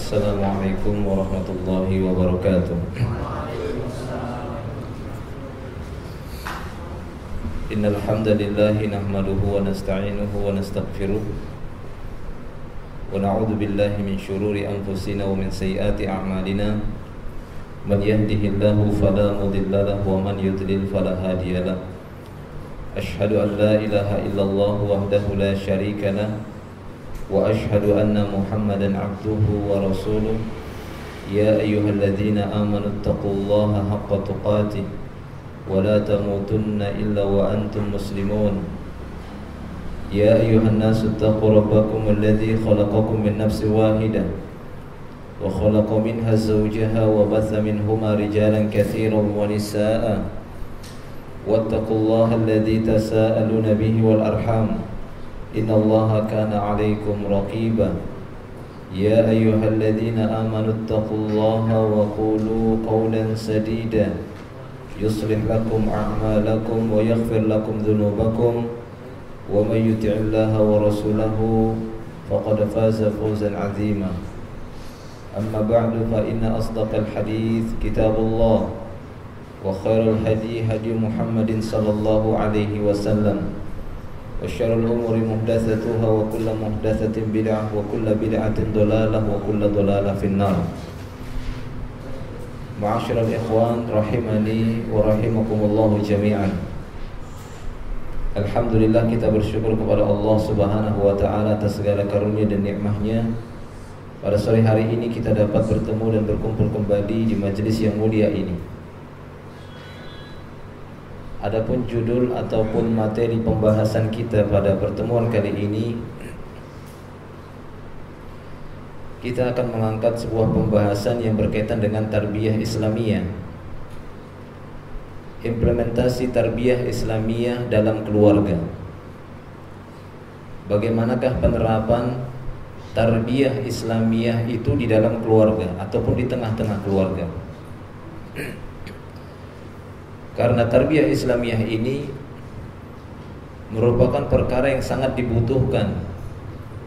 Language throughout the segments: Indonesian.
Assalamualaikum warahmatullahi wabarakatuh. Innal hamdalillah nahmaduhu wa nasta'inuhu wa nastaghfiruh wa na'udzu billahi min shururi anfusina wa min sayyiati a'malina. Man yahdihillahu fala mudilla lahu wa man yudlil fala hadiya lahu. Ashhadu an la ilaha illallah wahdahu la syarika lahu wa ashhadu anna Muhammadan abduhu wa rasuluh. Ya ayyuhalladzina amanu taqullaha haqqa tuqatih wa la tamutunna illa wa antum muslimun. Ya ayyuhan nasu taqu rabbakum alladzi khalaqakum min nafsin wahidah wa khalaqa minha zawjaha wa batha minhuma rijalan katsiran wa nisaa'a wattaqullaha alladzi tasaaluna bihi wal arham innallaha kana 'alaikum raqiba. Ya ayyuhalladzina amanu taqullaha wa qulu qawlan sadida yuslih lakum a'malakum wa yaghfir lakum dhunubakum wa may yuti'illaha wa rasulahu faqad faza fawzan 'azima. Amma ba'du fa inna asdaqal hadits kitabullah wa khairal hadi hadi Muhammadin sallallahu alaihi wasallam wa syarrul umuri muhdatsatuha wa kullu muhdatsatin bid'ah wa kullu bid'atin dhalalah wa kullu dhalalah finnar. Ma'asyiral ikhwan rahimani wa rahimakumullah jami'an. Alhamdulillah, kita bersyukur kepada Allah Subhanahu wa taala atas segala karunia dan nikmat-Nya. Pada sore hari ini kita dapat bertemu dan berkumpul kembali di majelis yang mulia ini. Adapun judul ataupun materi pembahasan kita pada pertemuan kali ini, kita akan mengangkat sebuah pembahasan yang berkaitan dengan tarbiyah Islamiyah. Implementasi tarbiyah Islamiyah dalam keluarga. Bagaimanakah penerapan tarbiyah Islamiyah itu di dalam keluarga ataupun di tengah-tengah keluarga? Karena tarbiyah Islamiyah ini merupakan perkara yang sangat dibutuhkan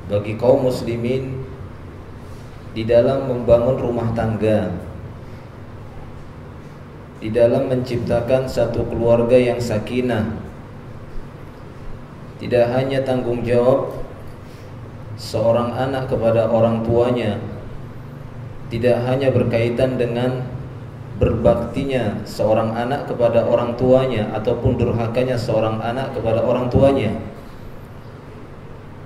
bagi kaum muslimin di dalam membangun rumah tangga, di dalam menciptakan satu keluarga yang sakinah. Tidak hanya tanggung jawab seorang anak kepada orang tuanya, tidak hanya berkaitan dengan berbaktinya seorang anak kepada orang tuanya ataupun durhakanya seorang anak kepada orang tuanya.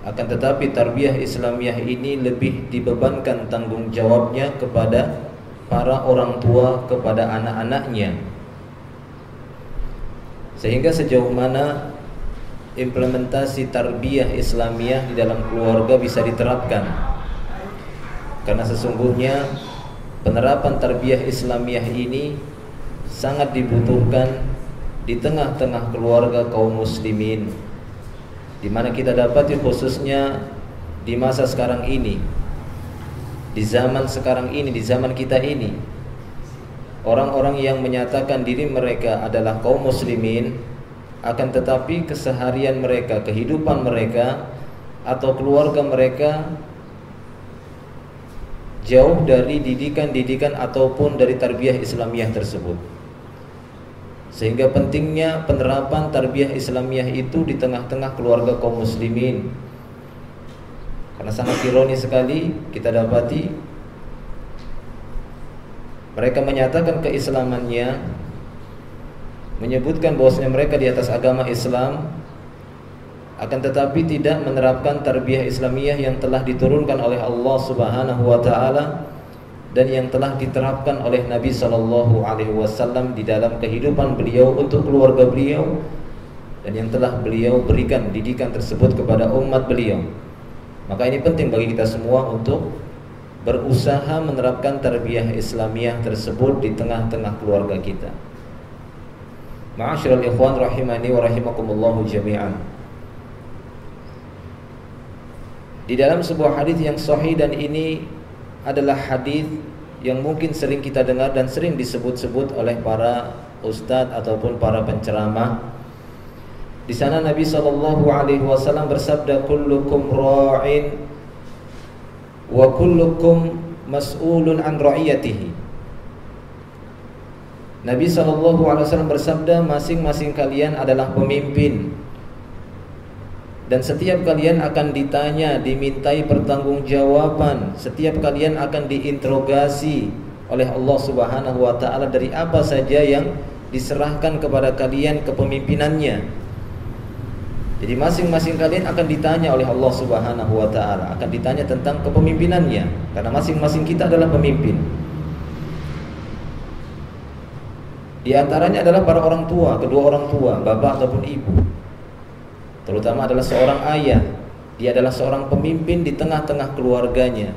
Akan tetapi tarbiyah Islamiyah ini lebih dibebankan tanggung jawabnya kepada para orang tua kepada anak-anaknya. Sehingga sejauh mana implementasi tarbiyah Islamiyah di dalam keluarga bisa diterapkan. Karena sesungguhnya penerapan tarbiyah Islamiyah ini sangat dibutuhkan di tengah-tengah keluarga kaum muslimin, di mana kita dapati khususnya di masa sekarang ini, di zaman sekarang ini, di zaman kita ini, orang-orang yang menyatakan diri mereka adalah kaum muslimin, akan tetapi keseharian mereka, kehidupan mereka atau keluarga mereka jauh dari didikan-didikan ataupun dari tarbiyah Islamiyah tersebut. Sehingga pentingnya penerapan tarbiyah Islamiyah itu di tengah-tengah keluarga kaum muslimin. Karena sangat ironis sekali kita dapati mereka menyatakan keislamannya, menyebutkan bahwasanya mereka di atas agama Islam, akan tetapi tidak menerapkan tarbiyah Islamiyah yang telah diturunkan oleh Allah Subhanahu wa taala dan yang telah diterapkan oleh Nabi sallallahu alaihi wasallam di dalam kehidupan beliau untuk keluarga beliau, dan yang telah beliau berikan didikan tersebut kepada umat beliau. Maka ini penting bagi kita semua untuk berusaha menerapkan tarbiyah Islamiyah tersebut di tengah-tengah keluarga kita. Ma'asyiral ikhwan rahimani wa rahimakumullah jami'an. Di dalam sebuah hadis yang sahih, dan ini adalah hadis yang mungkin sering kita dengar dan sering disebut-sebut oleh para ustadz ataupun para penceramah. Di sana Nabi sallallahu alaihi wasallam bersabda, kullukum ra'in wa kullukum mas'ulun an ra'iyatihi. Nabi SAW bersabda, masing-masing kalian adalah pemimpin, dan setiap kalian akan ditanya, dimintai pertanggungjawaban. Setiap kalian akan diinterogasi oleh Allah Subhanahu wa taala dari apa saja yang diserahkan kepada kalian kepemimpinannya. Jadi masing-masing kalian akan ditanya oleh Allah Subhanahu wa taala, akan ditanya tentang kepemimpinannya, karena masing-masing kita adalah pemimpin. Di antaranya adalah para orang tua, kedua orang tua, bapak ataupun ibu. Terutama adalah seorang ayah. Dia adalah seorang pemimpin di tengah-tengah keluarganya,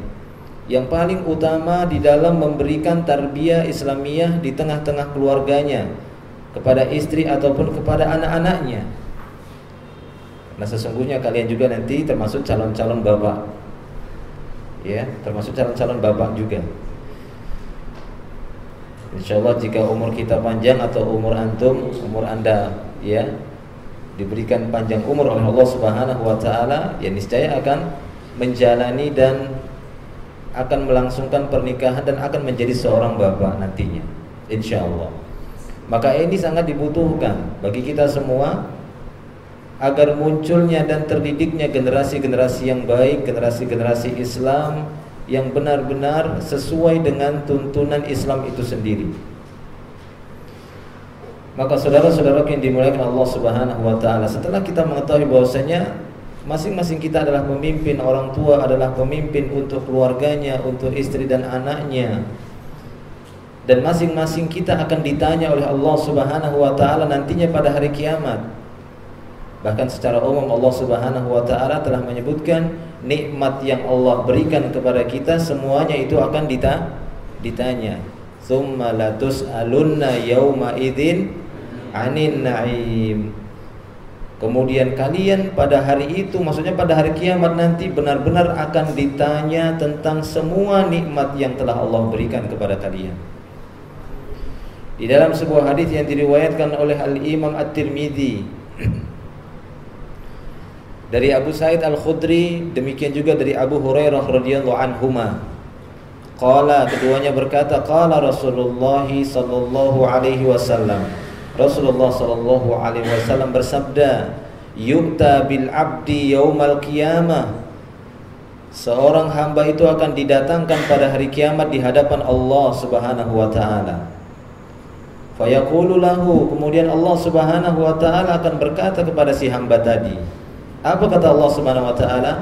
yang paling utama di dalam memberikan tarbiyah Islamiyah di tengah-tengah keluarganya, kepada istri ataupun kepada anak-anaknya. Nah, sesungguhnya kalian juga nanti termasuk calon-calon bapak, ya, termasuk calon-calon bapak juga. Insyaallah jika umur kita panjang atau umur antum, umur anda, ya, diberikan panjang umur oleh Allah Subhanahu wa taala, ya niscaya akan menjalani dan akan melangsungkan pernikahan dan akan menjadi seorang bapak nantinya, insyaallah. Maka ini sangat dibutuhkan bagi kita semua, agar munculnya dan terdidiknya generasi-generasi yang baik, generasi-generasi Islam yang benar-benar sesuai dengan tuntunan Islam itu sendiri. Maka saudara-saudara yang dimuliakan Allah Subhanahu wa taala, setelah kita mengetahui bahwasanya masing-masing kita adalah pemimpin, orang tua adalah pemimpin untuk keluarganya, untuk istri dan anaknya, dan masing-masing kita akan ditanya oleh Allah Subhanahu wa taala nantinya pada hari kiamat. Bahkan secara umum Allah Subhanahu wa taala telah menyebutkan nikmat yang Allah berikan kepada kita semuanya itu akan ditanya. Tsumma latus'alunna yauma idzin 'anin na'im. Kemudian kalian pada hari itu, maksudnya pada hari kiamat nanti, benar-benar akan ditanya tentang semua nikmat yang telah Allah berikan kepada kalian. Di dalam sebuah hadis yang diriwayatkan oleh Al-Imam At-Tirmidzi dari Abu Sa'id Al-Khudri, demikian juga dari Abu Hurairah radhiyallahu anhuma. Qala, keduanya berkata, qala Rasulullah sallallahu alaihi wasallam. Rasulullah sallallahu alaihi wasallam bersabda, yu'ta bil 'abdi yaumal qiyamah. Seorang hamba itu akan didatangkan pada hari kiamat di hadapan Allah Subhanahu wa taala. Fayaqulu lahu, kemudian Allah Subhanahu wa taala akan berkata kepada si hamba tadi. Apa kata Allah Subhanahu wa taala?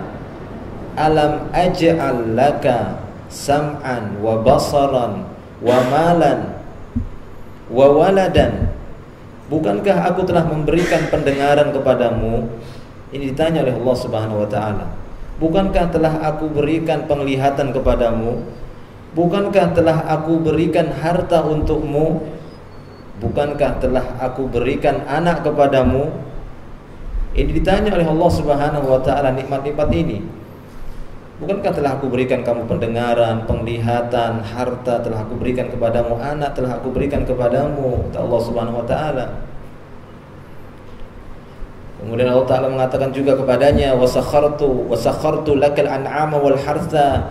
Alam aj'al laka sam'an wa basaran wa malan wa waladan. Bukankah aku telah memberikan pendengaran kepadamu? Ini ditanya oleh Allah Subhanahu wa taala. Bukankah telah aku berikan penglihatan kepadamu? Bukankah telah aku berikan harta untukmu? Bukankah telah aku berikan anak kepadamu? Ini ditanya oleh Allah Subhanahu wa taala nikmat-nikmat ini. Bukankah telah aku berikan kamu pendengaran, penglihatan, harta telah aku berikan kepadamu, anak telah aku berikan kepadamu, kata Allah Subhanahu wa taala. Kemudian Allah taala mengatakan juga kepadanya, wasakhartu lakal an'ama wal hartha.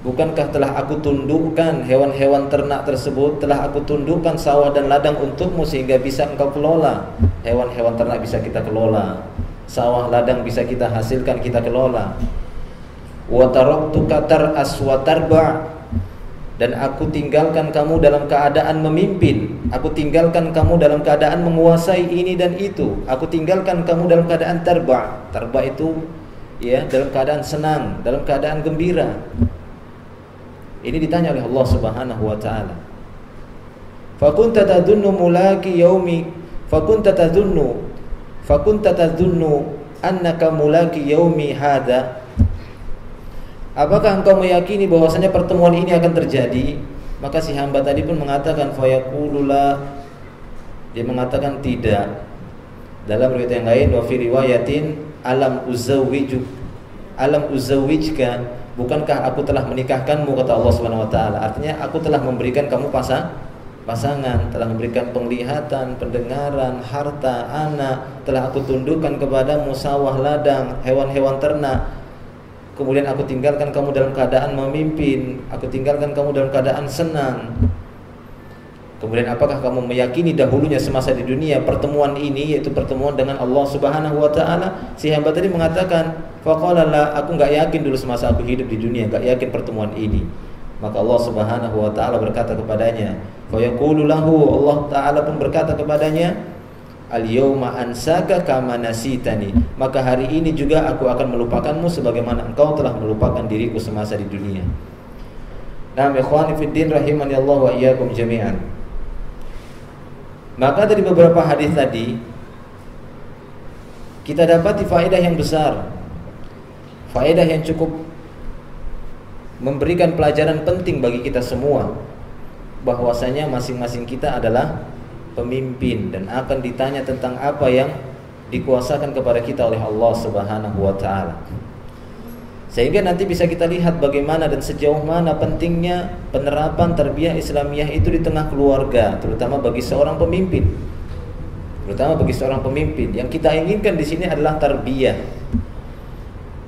Bukankah telah aku tundukkan hewan-hewan ternak tersebut, telah aku tundukkan sawah dan ladang untukmu sehingga bisa engkau kelola. Hewan-hewan ternak bisa kita kelola, sawah ladang bisa kita hasilkan, kita kelola. Wa taraktuka tar'as wa tarba', dan aku tinggalkan kamu dalam keadaan memimpin. Aku tinggalkan kamu dalam keadaan menguasai ini dan itu. Aku tinggalkan kamu dalam keadaan tarba'. Tarba' itu ya dalam keadaan senang, dalam keadaan gembira. Ini ditanya oleh Allah Subhanahu wa taala. Fakunta tadhunnu mulaki yaumi, fakunta tadhunnu annaka mulaki yaumi hadza. Apakah engkau meyakini bahwasanya pertemuan ini akan terjadi? Maka si hamba tadi pun mengatakan fayaqulula, dia mengatakan tidak. Dalam riwayat yang lain, wa fi riwayatin alam uzawwijka, bukankah aku telah menikahkanmu, kata Allah Subhanahu wa taala. Artinya aku telah memberikan kamu pasangan, telah memberikan penglihatan, pendengaran, harta, anak, telah aku tundukkan kepadamu sawah ladang, hewan-hewan ternak. kemudian aku tinggalkan kamu dalam keadaan memimpin, aku tinggalkan kamu dalam keadaan senang. Kemudian apakah kamu meyakini dahulunya semasa di dunia pertemuan ini, yaitu pertemuan dengan Allah Subhanahu wa taala? Si hamba tadi mengatakan, faqala la, aku enggak yakin dulu semasa aku hidup di dunia, enggak yakin pertemuan ini. Maka Allah Subhanahu wa taala berkata kepadanya, fa yaqulu lahu, Allah taala pun berkata kepadanya, al-yauma ansaka kama nasitani, maka hari ini juga aku akan melupakanmu sebagaimana engkau telah melupakan diriku semasa di dunia. Nah, ikhwani fid din rahimani Allah wa iyyakum jami'an. Maka dari beberapa hadis tadi kita dapati faedah yang besar, faedah yang cukup memberikan pelajaran penting bagi kita semua, bahwasanya masing-masing kita adalah pemimpin dan akan ditanya tentang apa yang dikuasakan kepada kita oleh Allah Subhanahu wa taala. Sehingga nanti bisa kita lihat bagaimana dan sejauh mana pentingnya penerapan tarbiyah Islamiyah itu di tengah keluarga, terutama bagi seorang pemimpin. Terutama bagi seorang pemimpin. Yang kita inginkan di sini adalah tarbiyah.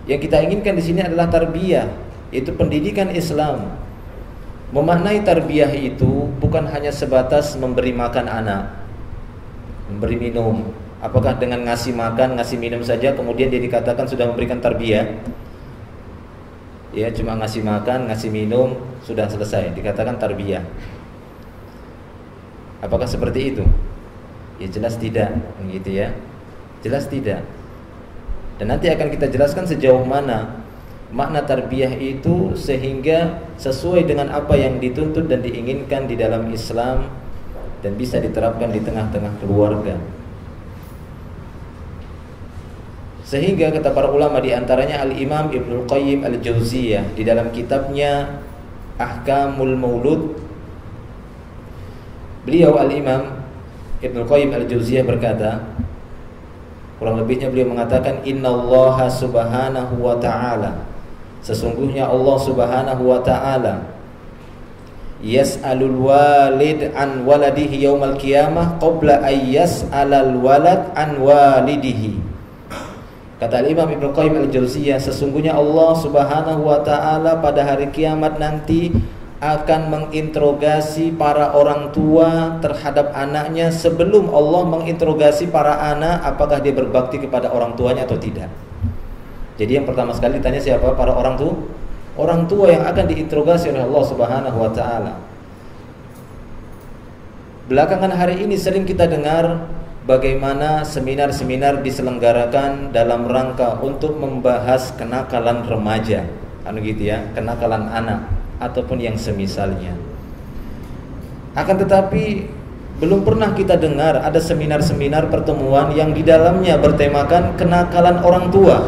Yang kita inginkan di sini adalah tarbiyah, yaitu pendidikan Islam. Memaknai tarbiyah itu bukan hanya sebatas memberi makan anak, memberi minum. Apakah dengan ngasih makan, ngasih minum saja kemudian dia dikatakan sudah memberikan tarbiyah? Ya, cuma ngasih makan, ngasih minum, sudah selesai, dikatakan tarbiyah. Apakah seperti itu? Ya jelas tidak, gitu ya. Jelas tidak. Dan nanti akan kita jelaskan sejauh mana makna tarbiyah itu sehingga sesuai dengan apa yang dituntut dan diinginkan di dalam Islam dan bisa diterapkan di tengah-tengah keluarga. Sehingga kata para ulama, di antaranya Al-Imam Ibnul Qayyim Al-Jauziyah di dalam kitabnya Ahkamul Maulud, beliau Al-Imam Ibnul Qayyim Al-Jauziyah berkata, kurang lebihnya beliau mengatakan, innallaha subhanahu wa ta'ala, sesungguhnya Allah Subhanahu wa ta'ala, yas'alul walid an waladihi yaumal qiyamah qabla ay yas'alal walad an walidihi. Kata Imam Ibnu Qayyim Al-Jauziyah, sesungguhnya Allah Subhanahu wa taala pada hari kiamat nanti akan menginterogasi para orang tua terhadap anaknya sebelum Allah menginterogasi para anak apakah dia berbakti kepada orang tuanya atau tidak. Jadi yang pertama sekali ditanya siapa? Para orang tua. Orang tua yang akan diinterogasi oleh Allah Subhanahu wa taala. Belakangan hari ini sering kita dengar bagaimana seminar-seminar diselenggarakan dalam rangka untuk membahas kenakalan remaja, gitu ya, kenakalan anak ataupun yang semisalnya. Akan tetapi belum pernah kita dengar ada seminar-seminar pertemuan yang di dalamnya bertemakan kenakalan orang tua.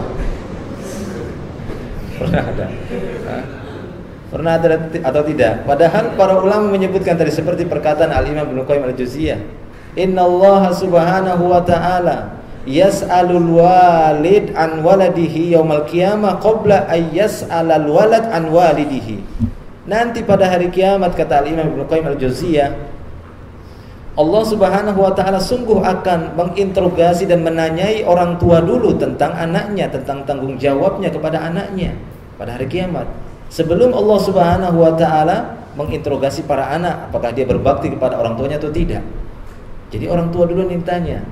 Pernah ada? Pernah ada atau tidak? Padahal para ulama menyebutkan tadi seperti perkataan Al-Imam Ibnu Qayyim Al-Jauziyah, innallaha subhanahu wa ta'ala yas'alul walid an waladihi yaumal qiyamah qabla ay yas'alal walad an walidihi. Nanti pada hari kiamat, kata Al-Imam Ibnu Qayyim Al-Jauziyah, Allah Subhanahu wa ta'ala sungguh akan menginterogasi dan menanyai orang tua dulu tentang anaknya, tentang tanggung jawabnya kepada anaknya pada hari kiamat, sebelum Allah Subhanahu wa ta'ala menginterogasi para anak apakah dia berbakti kepada orang tuanya atau tidak. Jadi orang tua dulu yang ditanya.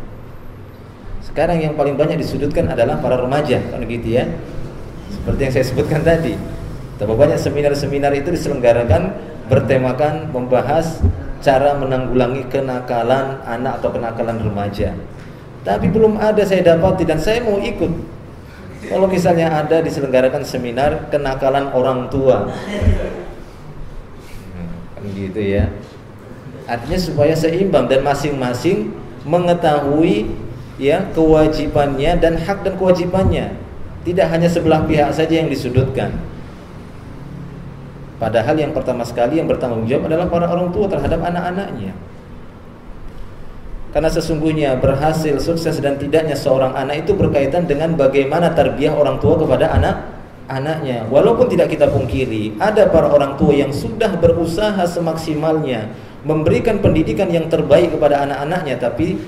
Sekarang yang paling banyak disudutkan adalah para remaja, kan gitu ya. Seperti yang saya sebutkan tadi. Betapa banyak seminar-seminar itu diselenggarakan bertemakan membahas cara menanggulangi kenakalan anak atau kenakalan remaja. Tapi belum ada saya dapati dan saya mau ikut. Kalau misalnya ada diselenggarakan seminar kenakalan orang tua. Kan gitu ya. Artinya supaya seimbang dan masing-masing mengetahui ya kewajibannya dan hak dan kewajibannya. Tidak hanya sebelah pihak saja yang disudutkan. Padahal yang pertama sekali yang bertanggung jawab adalah para orang tua terhadap anak-anaknya. Karena sesungguhnya berhasil, sukses dan tidaknya seorang anak itu berkaitan dengan bagaimana tarbiyah orang tua kepada anak-anaknya. Walaupun tidak kita pungkiri, ada para orang tua yang sudah berusaha semaksimalnya memberikan pendidikan yang terbaik kepada anak-anaknya, tapi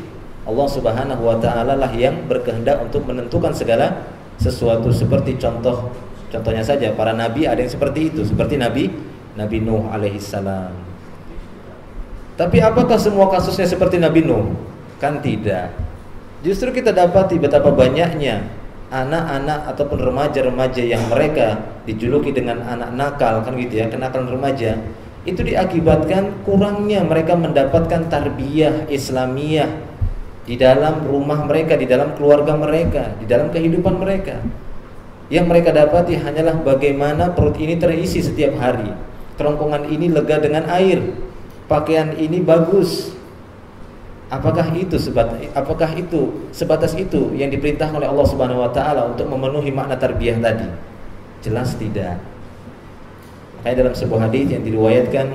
Allah Subhanahu wa ta'ala lah yang berkehendak untuk menentukan segala sesuatu. Seperti contoh Contohnya saja para nabi ada yang seperti itu, seperti Nabi Nuh alaihissalam. Tapi apakah semua kasusnya seperti Nabi Nuh? Kan tidak. Justru kita dapati betapa banyaknya anak-anak ataupun remaja-remaja yang mereka dijuluki dengan anak nakal, kan gitu ya, kenakalan remaja. Itu diakibatkan kurangnya mereka mendapatkan tarbiyah Islamiyah di dalam rumah mereka, di dalam keluarga mereka, di dalam kehidupan mereka. Yang mereka dapati hanyalah bagaimana perut ini terisi setiap hari, kerongkongan ini lega dengan air, pakaian ini bagus. Apakah itu sebatas itu yang diperintahkan oleh Allah Subhanahu wa taala untuk memenuhi makna tarbiyah tadi? Jelas tidak. Makanya dalam sebuah hadis yang diriwayatkan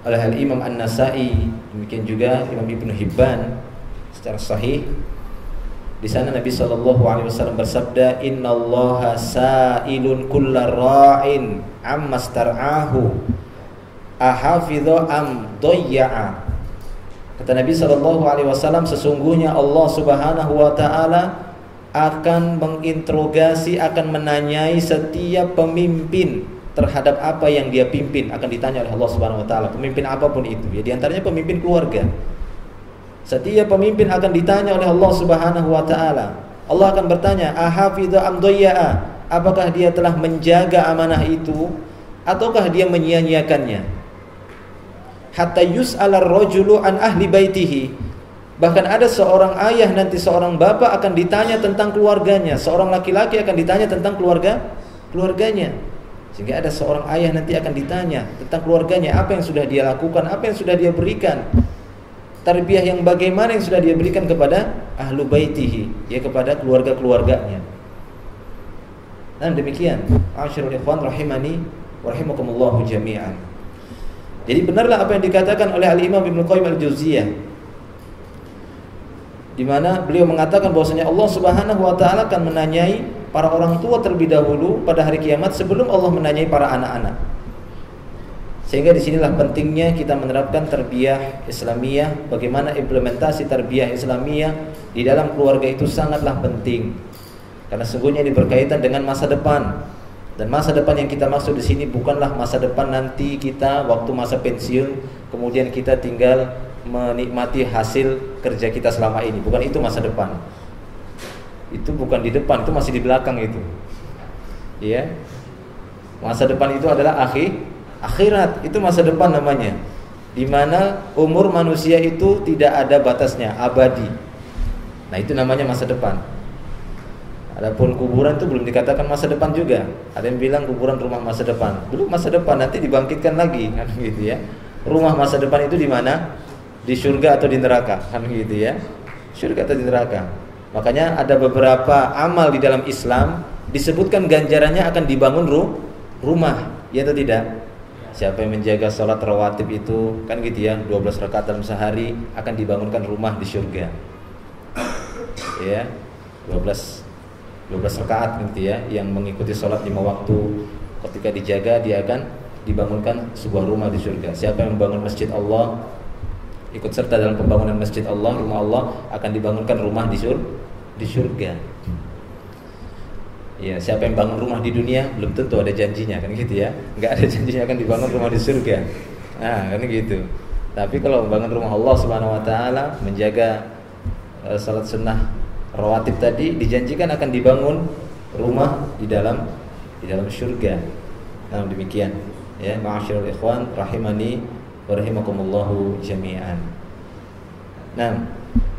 oleh Imam An-Nasa'i, demikian juga Imam Ibnu Hibban secara sahih, di sana Nabi SAW bersabda, Innallaha sa'ilun kulla ra'in amma star'ahu ahafidho am doyya'a. Kata Nabi SAW, sesungguhnya Allah Subhanahu wa ta'ala akan menginterogasi, akan menanyai setiap pemimpin terhadap apa yang dia pimpin. Akan ditanya oleh Allah Subhanahu wa ta'ala, pemimpin apapun itu, ya, diantaranya pemimpin keluarga. Setiap pemimpin akan ditanya oleh Allah Subhanahu wa ta'ala. Allah akan bertanya, ahafidho am doyya'a, apakah dia telah menjaga amanah itu ataukah dia menyia-nyiakannya? Hatta yus'ala ar-rajulu an ahli baitihi. Bahkan ada seorang ayah nanti, seorang bapak akan ditanya tentang keluarganya, seorang laki-laki akan ditanya tentang keluarganya. Sehingga ada seorang ayah nanti akan ditanya tentang keluarganya, apa yang sudah dia lakukan, apa yang sudah dia berikan, tarbiyah yang bagaimana yang sudah dia berikan kepada ahlu baitihi, ya, kepada keluarga-keluarganya. Dan demikian, Asyirul ikhwan rahimani wa rahimakumullahu jami'an. Jadi benarlah apa yang dikatakan oleh Al-Imam Ibnu Qayyim Al-Jauziyah, di mana beliau mengatakan bahwasanya Allah Subhanahu wa taala akan menanyai para orang tua terlebih dahulu pada hari kiamat sebelum Allah menanyai para anak-anak. Sehingga disinilah pentingnya kita menerapkan tarbiyah Islamiyah. Bagaimana implementasi tarbiyah Islamiyah di dalam keluarga itu sangatlah penting, karena sesungguhnya ini berkaitan dengan masa depan. Dan masa depan yang kita maksud di sini bukanlah masa depan nanti kita waktu masa pensiun, kemudian kita tinggal menikmati hasil kerja kita selama ini. Bukan itu masa depan. Itu bukan di depan, itu masih di belakang itu. Ya. Masa depan itu adalah akhirat. Itu masa depan namanya. Di mana umur manusia itu tidak ada batasnya, abadi. Nah, itu namanya masa depan. Adapun kuburan itu belum dikatakan masa depan juga. Ada yang bilang kuburan rumah masa depan. Belum masa depan, nanti dibangkitkan lagi, kan gitu ya. Rumah masa depan itu di mana? Di surga atau di neraka, kan gitu ya. Surga atau di neraka. Makanya ada beberapa amal di dalam Islam disebutkan ganjarannya akan dibangun rumah, ya atau tidak? Siapa yang menjaga sholat rawatib itu, kan gitu ya, 12 rakaat dalam sehari akan dibangunkan rumah di surga. Ya, 12 rakaat gitu ya, yang mengikuti sholat 5 waktu, ketika dijaga dia akan dibangunkan sebuah rumah di surga. Siapa yang membangun masjid Allah, ikut serta dalam pembangunan masjid Allah, rumah Allah, akan dibangunkan rumah di surga. Ya, siapa yang bangun rumah di dunia belum tentu ada janjinya, kan gitu ya. Enggak ada janjinya akan dibangun rumah di surga. Nah, kan gitu. Tapi kalau membangun rumah Allah Subhanahu wa taala, menjaga salat sunnah rawatib tadi, dijanjikan akan dibangun rumah di dalam surga. Nah, demikian ya, ma'asyiral ikhwan rahimani wa rahimakumullahu jami'an. Nah,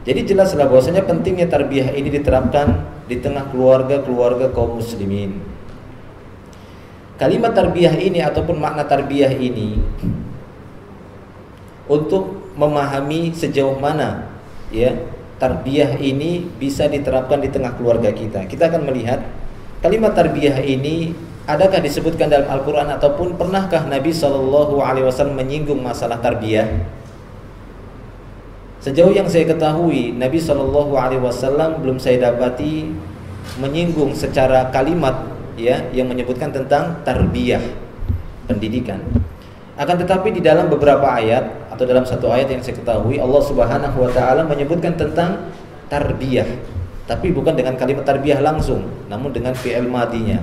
jadi jelaslah bahwasanya pentingnya tarbiyah ini diterapkan di tengah keluarga kaum muslimin. Kalimat tarbiyah ini ataupun makna tarbiyah ini untuk memahami sejauh mana ya tarbiyah ini bisa diterapkan di tengah keluarga kita. Kita akan melihat kalimat tarbiyah ini adakah disebutkan dalam Al-Quran ataupun pernahkah Nabi SAW menyinggung masalah tarbiyah. Sejauh yang saya ketahui, Nabi SAW belum saya dapati menyinggung secara kalimat ya yang menyebutkan tentang tarbiyah, pendidikan. Akan tetapi di dalam beberapa ayat atau dalam satu ayat yang saya ketahui, Allah Subhanahu wa taala menyebutkan tentang tarbiyah. tapi bukan dengan kalimat tarbiyah langsung, namun dengan fi'il madinya.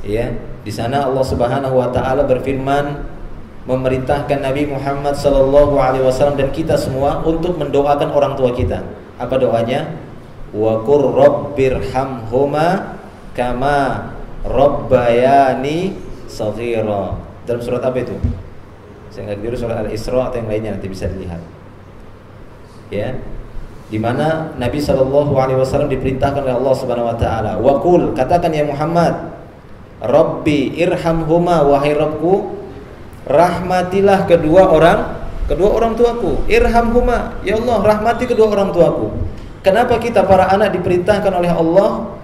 Ya, di sana Allah Subhanahu wa taala berfirman memerintahkan Nabi Muhammad sallallahu alaihi wasallam dan kita semua untuk mendoakan orang tua kita. Apa doanya? Wa qur rabbirhamhuma kama rabbayani shaghira. Dalam surat apa itu? Saya enggak kira surat Al-Isra atau yang lainnya, nanti bisa dilihat. Ya. Di mana Nabi sallallahu alaihi wasallam diperintahkan oleh Allah Subhanahu wa taala, "Wa qul," katakan ya Muhammad, "Rabbi irhamhuma," wahai Rabbku, rahmatilah kedua orang tuaku. Irhamhuma, ya Allah, rahmati kedua orang tuaku. Kenapa kita para anak diperintahkan oleh Allah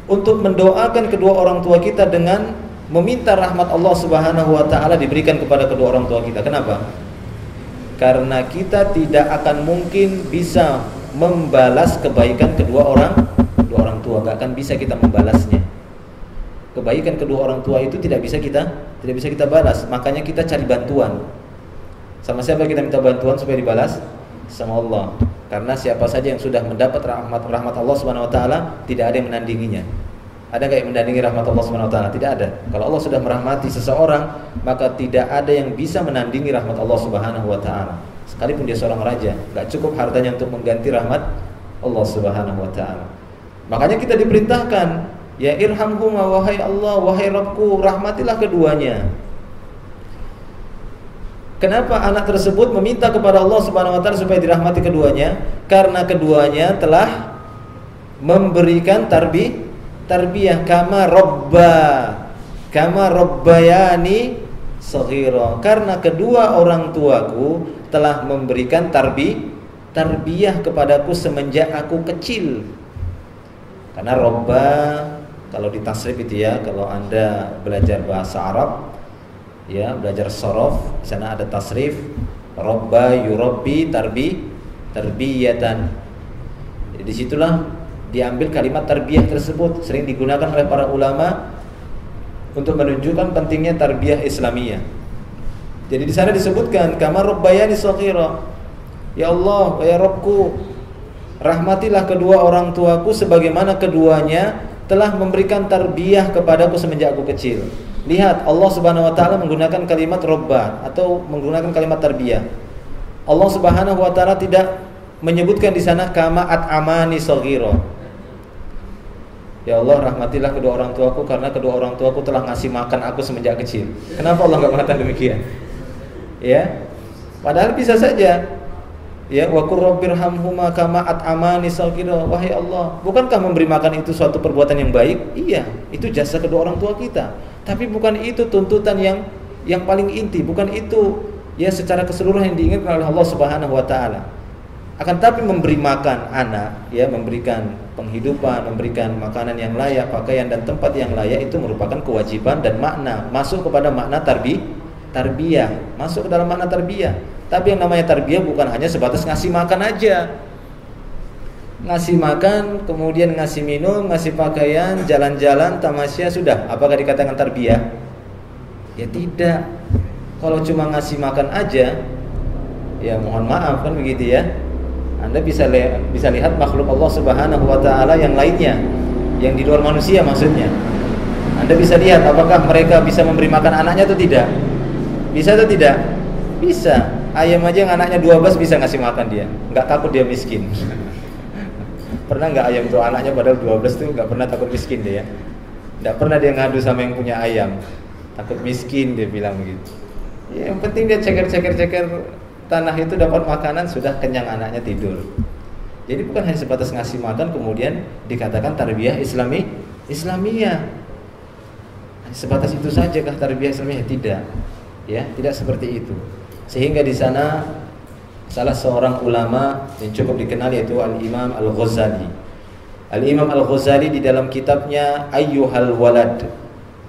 untuk mendoakan kedua orang tua kita dengan meminta rahmat Allah Subhanahu wa taala diberikan kepada kedua orang tua kita? Kenapa? Karena kita tidak akan mungkin bisa membalas kebaikan kedua orang tua, gak akan bisa kita membalasnya. Kebaikan kedua orang tua itu tidak bisa kita balas. Makanya kita cari bantuan. Sama siapa kita minta bantuan supaya dibalas? Sama Allah. Karena siapa saja yang sudah mendapat rahmat Allah Subhanahu wa taala, tidak ada yang menandinginya. Ada enggak yang menandingi rahmat Allah Subhanahu wa taala? Tidak ada. Kalau Allah sudah merahmati seseorang, maka tidak ada yang bisa menandingi rahmat Allah Subhanahu wa taala. Sekalipun dia seorang raja, enggak cukup hartanya untuk mengganti rahmat Allah Subhanahu wa taala. Makanya kita diperintahkan, ya irhamhuma, wahai Allah, wahai Rabbku, rahmatilah keduanya. Kenapa anak tersebut meminta kepada Allah Subhanahu wa taala supaya dirahmati keduanya? Karena keduanya telah memberikan tarbiyah kama rabbayani shaghira. Karena kedua orang tuaku telah memberikan tarbiyah kepadaku semenjak aku kecil. Karena robba, kalau ditasrif itu ya, kalau Anda belajar bahasa Arab ya, belajar sorof, di sana ada tasrif, robba yurabbi tarbiyatan. Jadi disitulah diambil kalimat tarbiyah tersebut, sering digunakan oleh para ulama untuk menunjukkan pentingnya tarbiyah Islamiyah. Jadi di sana disebutkan kama rabbayani shaghira. Ya Allah, ya Rabbku, rahmatilah kedua orang tuaku sebagaimana keduanya telah memberikan tarbiyah kepadaku semenjak aku kecil. Lihat, Allah Subhanahu wa taala menggunakan kalimat robba atau menggunakan kalimat tarbiyah. Allah Subhanahu wa taala tidak menyebutkan di sana kama at'amani shaghira. Ya Allah, rahmatilah kedua orang tuaku karena kedua orang tuaku telah ngasih makan aku semenjak kecil. Kenapa Allah enggak mengatakan demikian? Ya. Padahal bisa saja. Ya, wa qur rabbirhamhuma kama at'amani shaghira. Wahai Allah, bukankah memberi makan itu suatu perbuatan yang baik? Iya, itu jasa kedua orang tua kita. Tapi bukan itu tuntutan yang paling inti, bukan itu ya secara keseluruhan yang diinginkan oleh Allah Subhanahu wa taala. Akan tapi memberi makan anak, ya, memberikan penghidupan, memberikan makanan yang layak, pakaian dan tempat yang layak, itu merupakan kewajiban dan makna, masuk kepada makna tarbiyah, masuk ke dalam makna tarbiyah. Tapi yang namanya tarbiyah bukan hanya sebatas ngasih makan aja. Ngasih makan, kemudian ngasih minum, ngasih pakaian, jalan-jalan, tamasya, sudah. Apakah dikatakan tarbiyah? Ya tidak. Kalau cuma ngasih makan aja, ya mohon maaf kan begitu ya. Anda bisa lihat makhluk Allah Subhanahu wa taala yang lainnya, yang di luar manusia maksudnya. Anda bisa lihat apakah mereka bisa memberi makan anaknya atau tidak? Bisa atau tidak? Bisa. Ayam aja yang anaknya 12 bisa ngasih makan dia. Enggak takut dia miskin. Pernah enggak ayam tuh anaknya padahal 12 tuh enggak pernah takut miskin dia ya. Enggak pernah dia ngadu sama yang punya ayam. Takut miskin dia bilang begitu. Ya, yang penting dia ceker tanah itu dapat makanan, sudah kenyang anaknya tidur. Jadi bukan hanya sebatas ngasih makan kemudian dikatakan tarbiyah Islamiyah. Sebatas itu saja kah tarbiyah Islamiyah? Tidak. Ya, tidak seperti itu. Sehingga di sana salah seorang ulama yang cukup dikenal yaitu Al-Imam Al-Ghazali. Al-Imam Al-Ghazali di dalam kitabnya Ayyuhal Walad.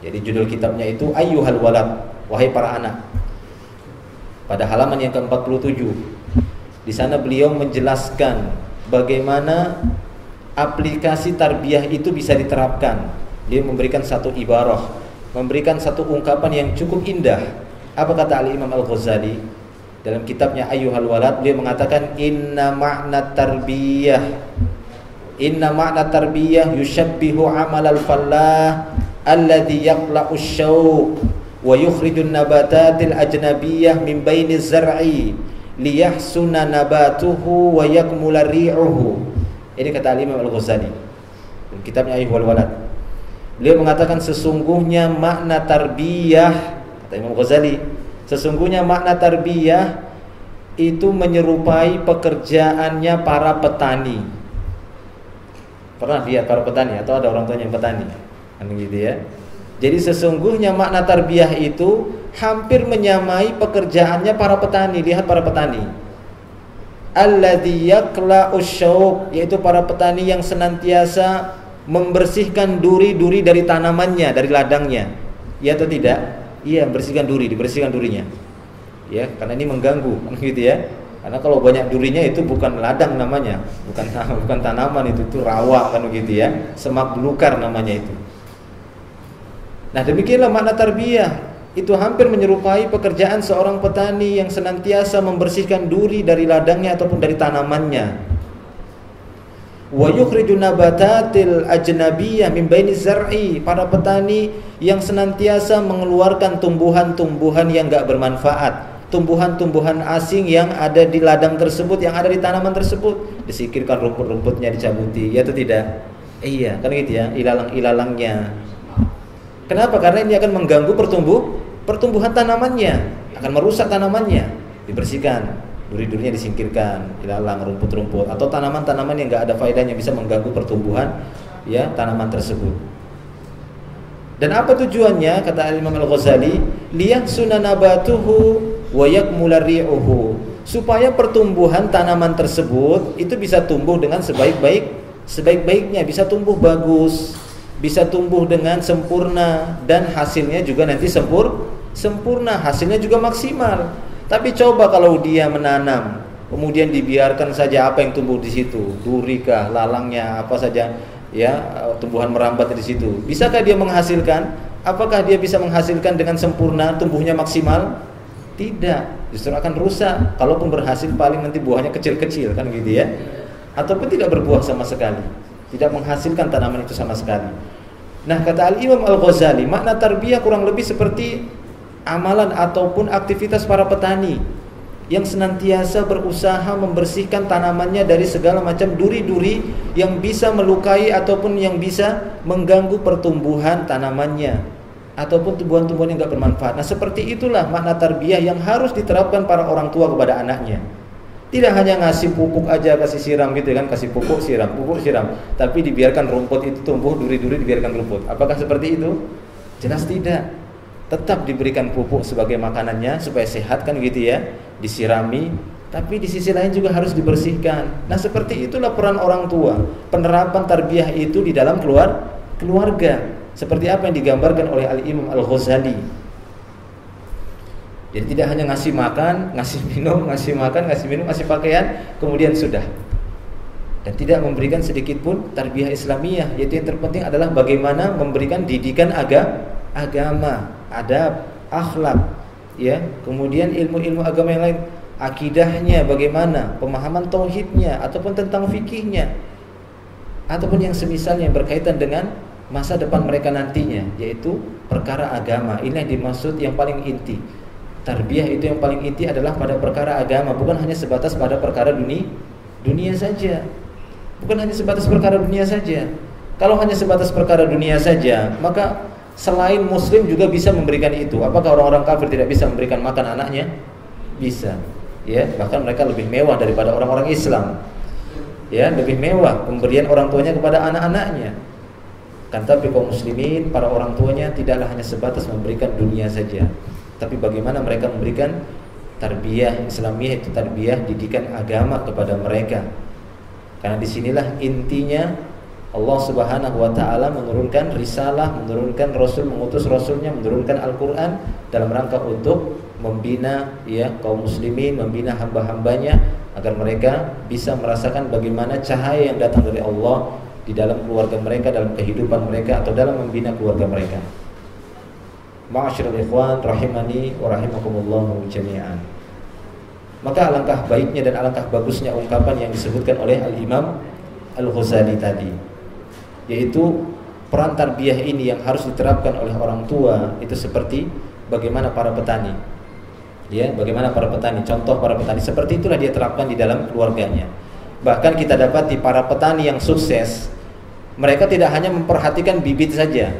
Jadi judul kitabnya itu Ayyuhal Walad, wahai para anak. Pada halaman yang ke-47. Di sana beliau menjelaskan bagaimana aplikasi tarbiyah itu bisa diterapkan. Dia memberikan satu ibarah, memberikan satu ungkapan yang cukup indah. Apa kata Al-Imam Al-Ghazali? Dalam kitabnya Ayyuhal Walad, beliau mengatakan inna ma'na tarbiyah yushabbihu amalal fallah alladhi yaqla'u syauq wa yukhrijun nabatatil ajnabiyyah min baini zar'i liyahsuna nabatuhu wa yakmula ri'uhu. Ini kata Imam Al-Ghazali dalam kitabnya Ayyuhal Walad. Beliau mengatakan sesungguhnya makna tarbiyah, kata Imam Ghazali, sesungguhnya makna tarbiyah itu menyerupai pekerjaannya para petani. Pernah lihat para petani atau ada orang tuanya yang petani? Kan gitu ya. Jadi sesungguhnya makna tarbiyah itu hampir menyamai pekerjaannya para petani. Lihat para petani. Alladzi yaqla'u syauq, yaitu para petani yang senantiasa membersihkan duri-duri dari tanamannya, dari ladangnya. Ya atau tidak? Iya, bersihkan duri, dibersihkan durinya. Ya, karena ini mengganggu, kan gitu ya. Karena kalau banyak durinya itu bukan ladang namanya, bukan tanaman, itu rawa, kan gitu ya. Semak belukar namanya itu. Nah, demikianlah makna tarbiyah. Itu hampir menyerupai pekerjaan seorang petani yang senantiasa membersihkan duri dari ladangnya ataupun dari tanamannya. Wa yukhrijun nabatatil ajnabiyyah min baini zar'i, para petani yang senantiasa mengeluarkan tumbuhan-tumbuhan yang enggak bermanfaat, tumbuhan-tumbuhan asing yang ada di ladang tersebut, yang ada di tanaman tersebut, disingkirkan rumput-rumputnya, dicabuti, ya atau tidak? Iya, kan gitu ya, ilalang-ilalangnya. Kenapa? Karena ini akan mengganggu pertumbuhan tanamannya, akan merusak tanamannya. Dibersihkan, duri-durinya disingkirkan, ilalang, rumput-rumput atau tanaman-tanaman yang enggak ada faedahnya, bisa mengganggu pertumbuhan ya tanaman tersebut. Dan apa tujuannya? Kata Imam Al-Ghazali, liyahsuna nabatuhu wa yakmula ri'uhu, supaya pertumbuhan tanaman tersebut itu bisa tumbuh dengan sebaik-baiknya, bisa tumbuh bagus, bisa tumbuh dengan sempurna, dan hasilnya juga nanti sempurna, hasilnya juga maksimal. Tapi coba kalau dia menanam, kemudian dibiarkan saja apa yang tumbuh di situ, durikah, lalangnya, apa saja, ya, tumbuhan merambat di situ. Bisakah dia menghasilkan? Apakah dia bisa menghasilkan dengan sempurna, tumbuhnya maksimal? Tidak, justru akan rusak. Kalaupun berhasil, paling nanti buahnya kecil-kecil, kan gitu ya. Ataupun tidak berbuah sama sekali, tidak menghasilkan tanaman itu sama sekali. Nah, kata Al-Imam Al-Ghazali, makna tarbiyah kurang lebih seperti amalan ataupun aktivitas para petani yang senantiasa berusaha membersihkan tanamannya dari segala macam duri-duri yang bisa melukai ataupun yang bisa mengganggu pertumbuhan tanamannya ataupun tumbuhan-tumbuhan yang enggak bermanfaat. Nah, seperti itulah makna tarbiyah yang harus diterapkan para orang tua kepada anaknya. Tidak hanya ngasih pupuk aja, kasih siram gitu kan, kasih pupuk siram, tapi dibiarkan rumput itu tumbuh, duri-duri dibiarkan rumput. Apakah seperti itu? Jelas tidak. Tetap diberikan pupuk sebagai makanannya supaya sehat, kan gitu ya, disirami, tapi di sisi lain juga harus dibersihkan. Nah, seperti itulah peran orang tua. Penerapan tarbiyah itu di dalam keluarga. Seperti apa yang digambarkan oleh Al-Imam Al-Ghazali. Jadi tidak hanya ngasih makan, ngasih minum, ngasih pakaian, kemudian sudah. Dan tidak memberikan sedikit pun tarbiyah Islamiyah, yaitu yang terpenting adalah bagaimana memberikan didikan agama, adab, akhlak, ya. Kemudian ilmu-ilmu agama yang lain, akidahnya bagaimana, pemahaman tauhidnya ataupun tentang fikihnya, ataupun yang semisalnya yang berkaitan dengan masa depan mereka nantinya, yaitu perkara agama. Ini yang dimaksud yang paling inti. Tarbiyah itu yang paling inti adalah pada perkara agama, bukan hanya sebatas pada perkara dunia saja. Bukan hanya sebatas perkara dunia saja. Kalau hanya sebatas perkara dunia saja, maka selain muslim juga bisa memberikan itu. Apakah orang-orang kafir tidak bisa memberikan makan anaknya? Bisa. Ya, bahkan mereka lebih mewah daripada orang-orang Islam. Ya, lebih mewah pemberian orang tuanya kepada anak-anaknya. Kan tapi kaum muslimin, para orang tuanya tidaklah hanya sebatas memberikan dunia saja, tapi bagaimana mereka memberikan tarbiyah Islamiyah, itu tarbiyah didikan agama kepada mereka. Karena disinilah intinya Allah Subhanahu wa ta'ala menurunkan risalah, menurunkan Rasul, mengutus Rasulnya, menurunkan Al-Quran dalam rangka untuk membina ya kaum muslimin, membina hamba-hambanya agar mereka bisa merasakan bagaimana cahaya yang datang dari Allah di dalam keluarga mereka, dalam kehidupan mereka, atau dalam membina keluarga mereka. Ma'asyiral ikhwan rahimani wa rahimakumullah jami'an. Maka alangkah baiknya dan alangkah bagusnya ungkapan yang disebutkan oleh Al-Imam Al-Ghazali tadi, yaitu peran tarbiyah ini yang harus diterapkan oleh orang tua itu seperti bagaimana para petani. Ya, bagaimana para petani, contoh para petani seperti itulah dia terapkan di dalam keluarganya. Bahkan kita dapat di para petani yang sukses, mereka tidak hanya memperhatikan bibit saja,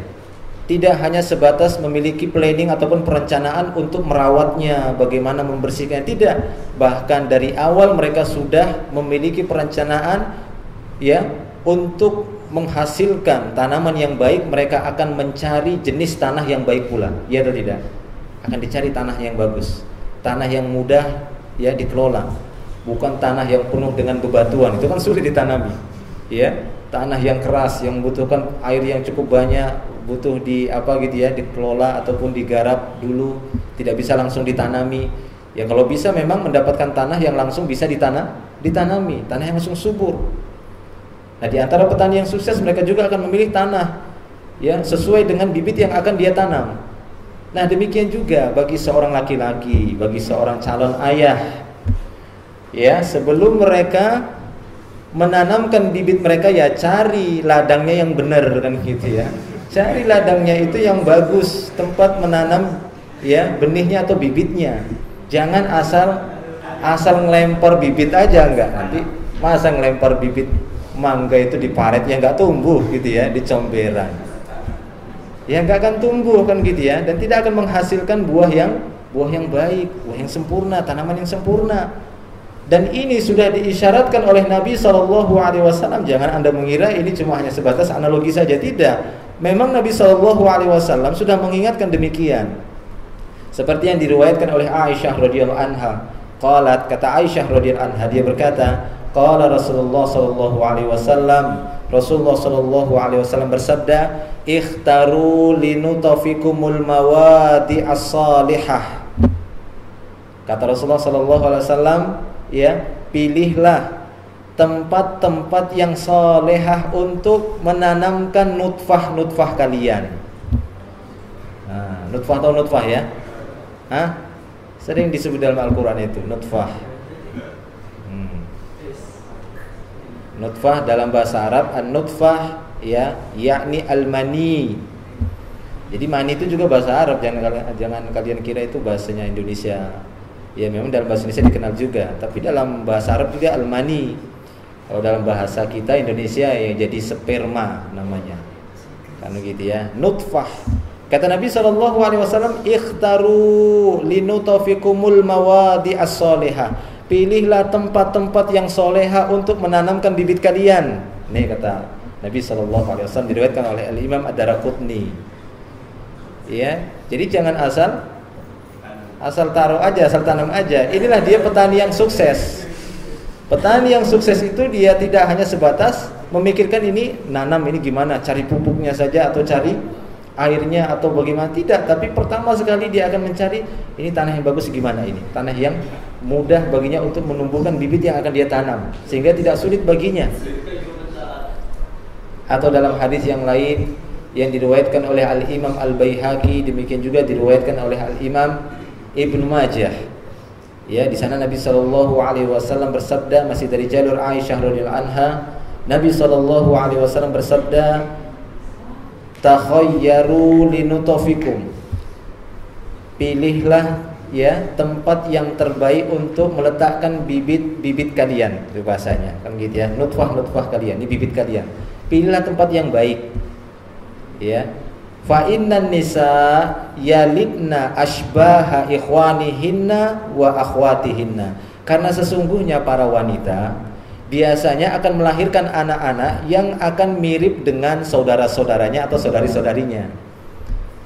tidak hanya sebatas memiliki planning ataupun perencanaan untuk merawatnya, bagaimana membersihkannya, tidak. Bahkan dari awal mereka sudah memiliki perencanaan ya untuk menghasilkan tanaman yang baik. Mereka akan mencari jenis tanah yang baik pula, ya atau tidak? Akan dicari tanah yang bagus, tanah yang mudah ya dikelola, bukan tanah yang penuh dengan bebatuan, itu kan sulit ditanami. Ya, tanah yang keras yang membutuhkan air yang cukup banyak, butuh dikelola ataupun digarap dulu, tidak bisa langsung ditanami. Ya kalau bisa memang mendapatkan tanah yang langsung bisa ditanami, tanah yang langsung subur. Nah, di antara petani yang sukses mereka juga akan memilih tanah ya sesuai dengan bibit yang akan dia tanam. Nah, demikian juga bagi seorang laki-laki, bagi seorang calon ayah. Ya, sebelum mereka menanamkan bibit mereka ya cari ladangnya yang benar kan gitu ya. Cari ladangnya itu yang bagus, tempat menanam ya benihnya atau bibitnya. Jangan asal ngelempar bibit aja, enggak. Nanti masa ngelempar bibit mangga itu di paret ya enggak tumbuh gitu ya, di comberan. Ya enggak akan tumbuh kan gitu ya, dan tidak akan menghasilkan buah yang baik, buah yang sempurna, tanaman yang sempurna. Dan ini sudah diisyaratkan oleh Nabi SAW. Jangan Anda mengira ini cuma hanya sebatas analogi saja, tidak. Memang Nabi SAW sudah mengingatkan demikian. Seperti yang diriwayatkan oleh Aisyah radhiyallahu anha. Qalat, kata Aisyah radhiyallahu anha, dia berkata, qala Rasulullah SAW, Rasulullah SAW bersabda, ikhtaru linutafikumul mawadi as-salihah. Kata Rasulullah SAW, ya, pilihlah tempat-tempat yang salehah untuk menanamkan nutfah kalian. Nah, nutfah atau nutfah ya? Sering disebut dalam Al-Quran itu nutfah. Nutfah dalam bahasa Arab an-nutfah ya, yakni al-mani. Jadi mani itu juga bahasa Arab, jangan kalian kira itu bahasanya Indonesia. Ya memang dalam bahasa Indonesia dikenal juga, tapi dalam bahasa Arab juga al-mani. Kalau dalam bahasa kita Indonesia ya jadi sperma namanya. Kan gitu ya, nutfah. Kata Nabi SAW, ikhtaru linutafikumul mawadi as-salihah. Pilihlah tempat-tempat yang soleha untuk menanamkan bibit kalian. Nih kata Nabi SAW, diriwayatkan oleh Al-Imam Ad-Daraqutni. Ya, jadi jangan asal taruh aja, asal tanam aja. Inilah dia petani yang sukses. Petani yang sukses itu dia tidak hanya sebatas memikirkan ini nanam ini gimana, cari pupuknya saja atau cari airnya atau bagaimana, tidak. Tapi pertama sekali dia akan mencari ini tanah yang bagus gimana, ini tanah yang mudah baginya untuk menumbuhkan bibit yang akan dia tanam sehingga tidak sulit baginya. Atau dalam hadis yang lain yang diriwayatkan oleh Al-Imam Al-Baihaqi, demikian juga diriwayatkan oleh Al-Imam Ibnu Majah. Ya, di sana Nabi SAW bersabda, masih dari jalur Aisyah radhiyallahu anha, Nabi SAW bersabda, takhayyaru linutafikum. Pilihlah ya tempat yang terbaik untuk meletakkan bibit kalian, itu bahasanya kan gitu ya, nutfah kalian, ini bibit kalian. Pilihlah tempat yang baik. Ya. Fa innan nisa yalidna ashbaha ikhwanihinna wa akhwatihinna. Karena sesungguhnya para wanita biasanya akan melahirkan anak-anak yang akan mirip dengan saudara-saudaranya atau saudari-saudarinya.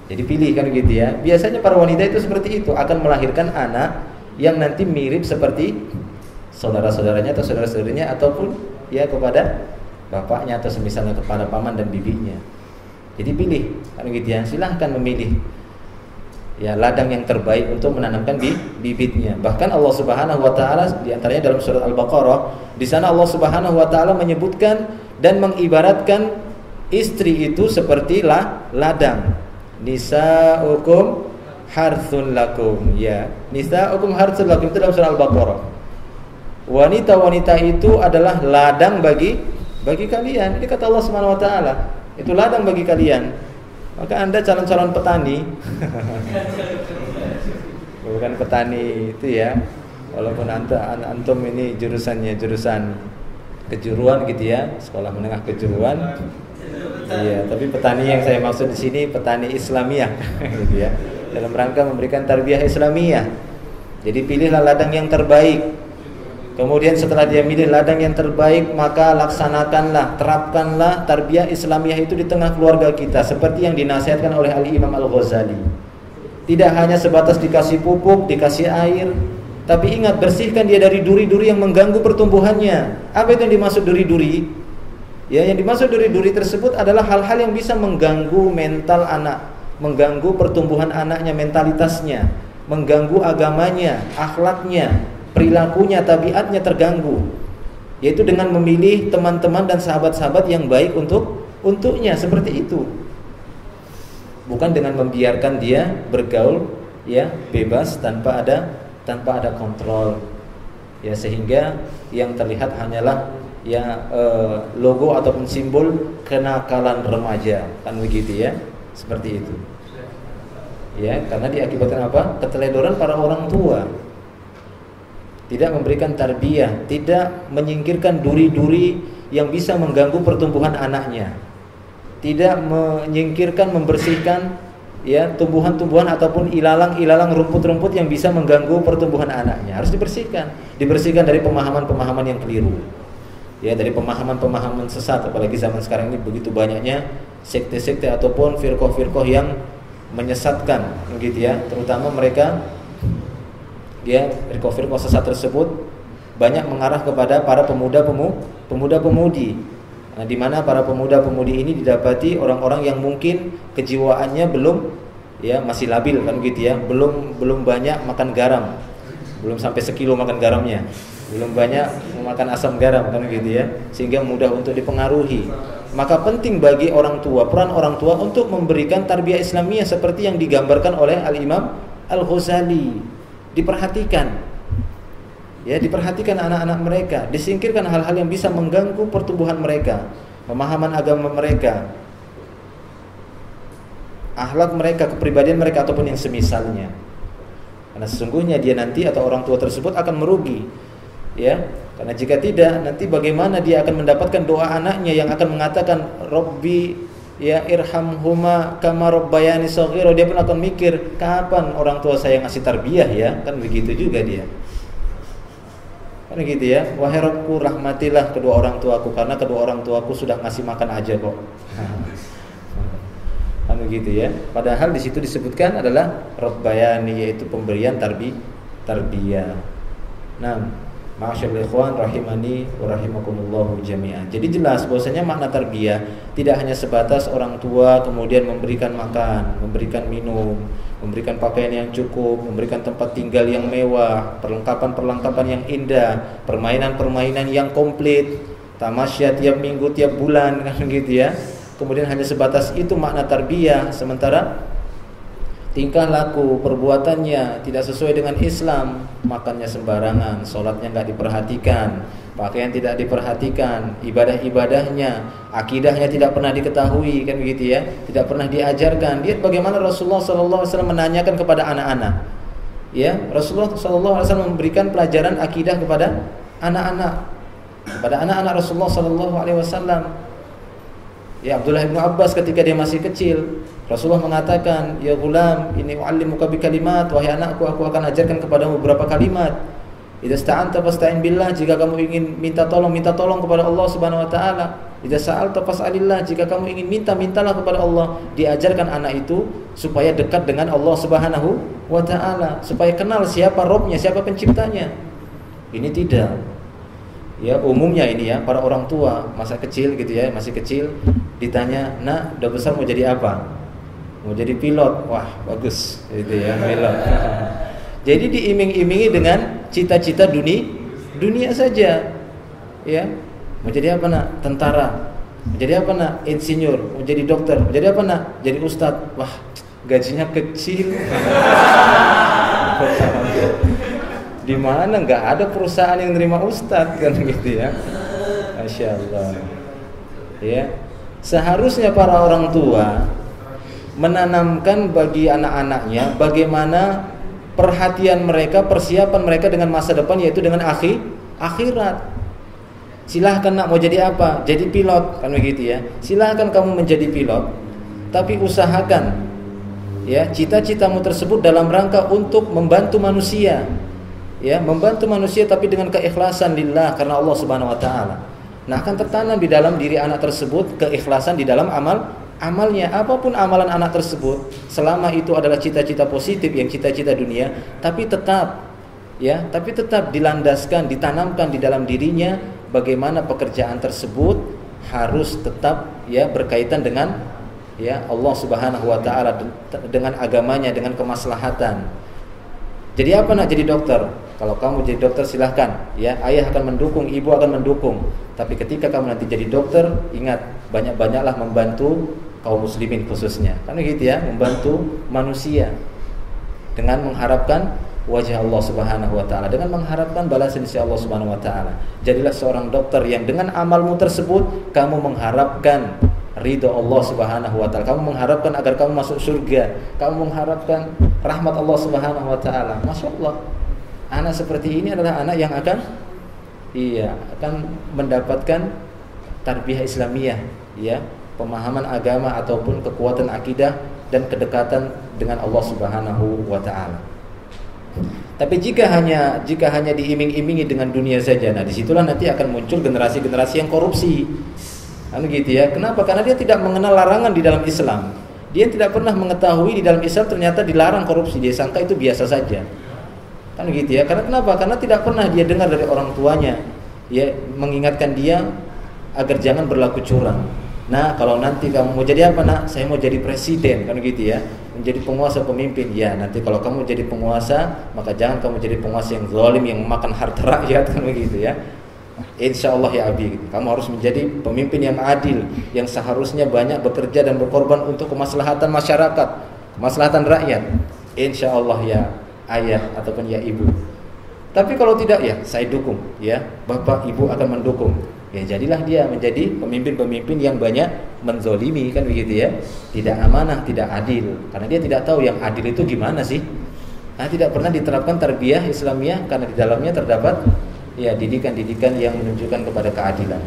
Jadi pilih kan gitu ya. Biasanya para wanita itu seperti itu, akan melahirkan anak yang nanti mirip seperti saudara-saudaranya atau saudara-saudarinya, ataupun ya kepada bapaknya atau semisalnya kepada paman dan bibinya. Jadi pilih kan gitu ya. Silahkan memilih ya ladang yang terbaik untuk menanamkan bibitnya. Bahkan Allah Subhanahu wa taala di antaranya dalam surat Al-Baqarah, di sana Allah Subhanahu wa taala menyebutkan dan mengibaratkan istri itu seperti ladang. Nisa'ukum hartsun lakum, ya. Nisa'ukum hartsun lakum, itu dalam surah Al-Baqarah. Wanita-wanita itu adalah ladang bagi kalian. Ini kata Allah Subhanahu wa taala. Itu ladang bagi kalian. Maka Anda calon-calon petani. Bukan petani itu ya. Walaupun antum ini jurusannya jurusan kejuruan gitu ya, sekolah menengah kejuruan. Iya, tapi petani yang saya maksud di sini petani Islamiyah gitu ya. Dalam rangka memberikan tarbiyah Islamiyah. Jadi pilihlah ladang yang terbaik. Kemudian setelah dia milih ladang yang terbaik, maka laksanakanlah, terapkanlah tarbiyah Islamiyah itu di tengah keluarga kita seperti yang dinasihatkan oleh Al-Imam Al-Ghazali. Tidak hanya sebatas dikasih pupuk, dikasih air, tapi ingat, bersihkan dia dari duri-duri yang mengganggu pertumbuhannya. Apa itu yang dimaksud duri-duri? Ya, yang dimaksud duri-duri tersebut adalah hal-hal yang bisa mengganggu mental anak, mengganggu pertumbuhan anaknya, mentalitasnya, mengganggu agamanya, akhlaknya, perilakunya, tabiatnya terganggu. Yaitu dengan memilih teman-teman dan sahabat-sahabat yang baik untuknya, seperti itu. Bukan dengan membiarkan dia bergaul ya bebas tanpa ada kontrol. Ya, sehingga yang terlihat hanyalah ya logo ataupun simbol kenakalan remaja, kan begitu ya, seperti itu. Ya, karena diakibatkan apa? Keteledoran para orang tua. Tidak memberikan tarbiyah, tidak menyingkirkan duri-duri yang bisa mengganggu pertumbuhan anaknya. Tidak menyingkirkan, membersihkan ya tumbuhan-tumbuhan ataupun ilalang-ilalang rumput-rumput yang bisa mengganggu pertumbuhan anaknya. Harus dibersihkan dari pemahaman-pemahaman yang keliru. Ya, dari pemahaman-pemahaman sesat, apalagi zaman sekarang ini begitu banyaknya sekte-sekte ataupun firqah-firqah yang menyesatkan gitu ya, terutama mereka ya firqah-firqah sesat tersebut banyak mengarah kepada para pemuda-pemudi. Nah, di mana para pemuda-pemudi ini didapati orang-orang yang mungkin kejiwaannya belum ya masih labil kan gitu ya, belum banyak makan garam. Belum sampai sekilo makan garamnya. Belum banyak memakan asam garam kan gitu ya, sehingga mudah untuk dipengaruhi. Maka penting bagi orang tua, peran orang tua untuk memberikan tarbiyah Islamiyah seperti yang digambarkan oleh Al-Imam Al-Ghazali. Diperhatikan. Ya, diperhatikan anak-anak mereka, disingkirkan hal-hal yang bisa mengganggu pertumbuhan mereka, pemahaman agama mereka, akhlak mereka, kepribadian mereka ataupun yang semisalnya. Karena sesungguhnya dia nanti atau orang tua tersebut akan merugi. Ya, karena jika tidak, nanti bagaimana dia akan mendapatkan doa anaknya yang akan mengatakan Rabbi ya irhamhuma kama rabbayani shaghira. Dia pun akan mikir, kapan orang tua saya ngasih tarbiyah ya? Kan begitu juga dia. Kan gitu ya. Wahai Rabbku, rahmatilah kedua orang tuaku karena kedua orang tuaku sudah ngasih makan aja kok. Kan begitu ya. Padahal di situ disebutkan adalah rabbayani, yaitu pemberian tarbiyah. Nah, ma'asyiral ikhwan rahimani wa rahimakumullah jami'an. Jadi jelas bahwasanya makna tarbiyah tidak hanya sebatas orang tua kemudian memberikan makan, memberikan minum, memberikan pakaian yang cukup, memberikan tempat tinggal yang mewah, perlengkapan-perlengkapan yang indah, permainan-permainan yang komplit, tamasya tiap minggu, tiap bulan kan gitu ya. Kemudian hanya sebatas itu makna tarbiyah, sementara tingkah laku, perbuatannya tidak sesuai dengan Islam, makannya sembarangan, sholatnya nggak diperhatikan, pakaian tidak diperhatikan, ibadah-ibadahnya, akidahnya tidak pernah diketahui, kan begitu ya, tidak pernah diajarkan. Lihat bagaimana Rasulullah SAW menanyakan kepada anak-anak. Ya, Rasulullah SAW memberikan pelajaran akidah kepada anak-anak Rasulullah SAW. Ya, Abdullah bin Abbas ketika dia masih kecil, Rasulullah mengatakan, "Ya gulam, ini u'allimuka bi kalimat, wahai anakku, aku akan ajarkan kepadamu beberapa kalimat. Idza sta'anta fasta'in billah, jika kamu ingin minta tolong kepada Allah Subhanahu wa taala. Idza sa'alta fas'alillah, jika kamu ingin mintalah kepada Allah." Diajarkan anak itu supaya dekat dengan Allah Subhanahu wa taala, supaya kenal siapa Rabbnya, siapa penciptanya. Ini tidak. Ya, umumnya ini ya, para orang tua masa kecil gitu ya, masih kecil ditanya, "Nak, udah besar mau jadi apa?" "Mau jadi pilot." Wah, bagus gitu ya, pilot. Jadi diiming-imingi dengan cita-cita dunia saja. Ya. Mau jadi apa, Nak? Tentara. Mau jadi apa, Nak? Insinyur. Mau jadi dokter. Mau jadi apa, Nak? Jadi ustadz. Wah, gajinya kecil. Di mana nggak ada perusahaan yang nerima ustadz kan gitu ya. Masya Allah. Ya, seharusnya para orang tua menanamkan bagi anak-anaknya bagaimana perhatian mereka, persiapan mereka dengan masa depan, yaitu dengan akhirat. Silahkan nak, mau jadi apa? Jadi pilot kan begitu ya. Silahkan kamu menjadi pilot, tapi usahakan ya cita-citamu tersebut dalam rangka untuk membantu manusia. Ya, membantu manusia tapi dengan keikhlasan lillah, karena Allah Subhanahu wa taala. Nah, akan tertanam di dalam diri anak tersebut keikhlasan di dalam amalnya. Apapun amalan anak tersebut, selama itu adalah cita-cita positif, yang cita-cita dunia, tapi tetap dilandaskan, ditanamkan di dalam dirinya bagaimana pekerjaan tersebut harus tetap ya berkaitan dengan ya Allah Subhanahu wa taala, dengan agamanya, dengan kemaslahatan. Jadi apa nak jadi dokter? Kalau kamu jadi dokter silahkan ya, ayah akan mendukung, ibu akan mendukung. Tapi ketika kamu nanti jadi dokter, ingat, banyak-banyaklah membantu kaum muslimin khususnya. Karena gitu ya, membantu manusia dengan mengharapkan wajah Allah Subhanahu wa taala, dengan mengharapkan balasan dari Allah Subhanahu wa taala. Jadilah seorang dokter yang dengan amalmu tersebut kamu mengharapkan ridho Allah Subhanahu wa taala. Kamu mengharapkan agar kamu masuk surga. Kamu mengharapkan rahmat Allah Subhanahu wa taala. Masya Allah. Anak seperti ini adalah anak yang akan mendapatkan tarbiyah Islamiyah, ya, pemahaman agama ataupun kekuatan akidah dan kedekatan dengan Allah Subhanahu wa taala. Tapi jika hanya diiming-imingi dengan dunia saja, nah disitulah nanti akan muncul generasi-generasi yang korupsi. Kan gitu ya. Kenapa? Karena dia tidak mengenal larangan di dalam Islam. Dia tidak pernah mengetahui di dalam Islam ternyata dilarang korupsi. Dia sangka itu biasa saja. Kan gitu ya. Karena kenapa? Karena tidak pernah dia dengar dari orang tuanya ya mengingatkan dia agar jangan berlaku curang. Nah, kalau nanti kamu mau jadi apa nak? Saya mau jadi presiden, kan gitu ya. Menjadi penguasa, pemimpin. Ya, nanti kalau kamu jadi penguasa, maka jangan kamu jadi penguasa yang zalim, yang memakan harta rakyat, kan begitu ya. Insya Allah ya Abi, kamu harus menjadi pemimpin yang adil, yang seharusnya banyak bekerja dan berkorban untuk kemaslahatan masyarakat, kemaslahatan rakyat. Insya Allah ya ayah ataupun ya ibu. Tapi kalau tidak ya saya dukung, ya bapak ibu akan mendukung. Ya jadilah dia menjadi pemimpin-pemimpin yang banyak menzolimi, kan begitu ya. Tidak amanah, tidak adil. Karena dia tidak tahu yang adil itu gimana sih. Nah, tidak pernah diterapkan tarbiyah Islamiyah, karena di dalamnya terdapat ya didikan-didikan yang menunjukkan kepada keadilan.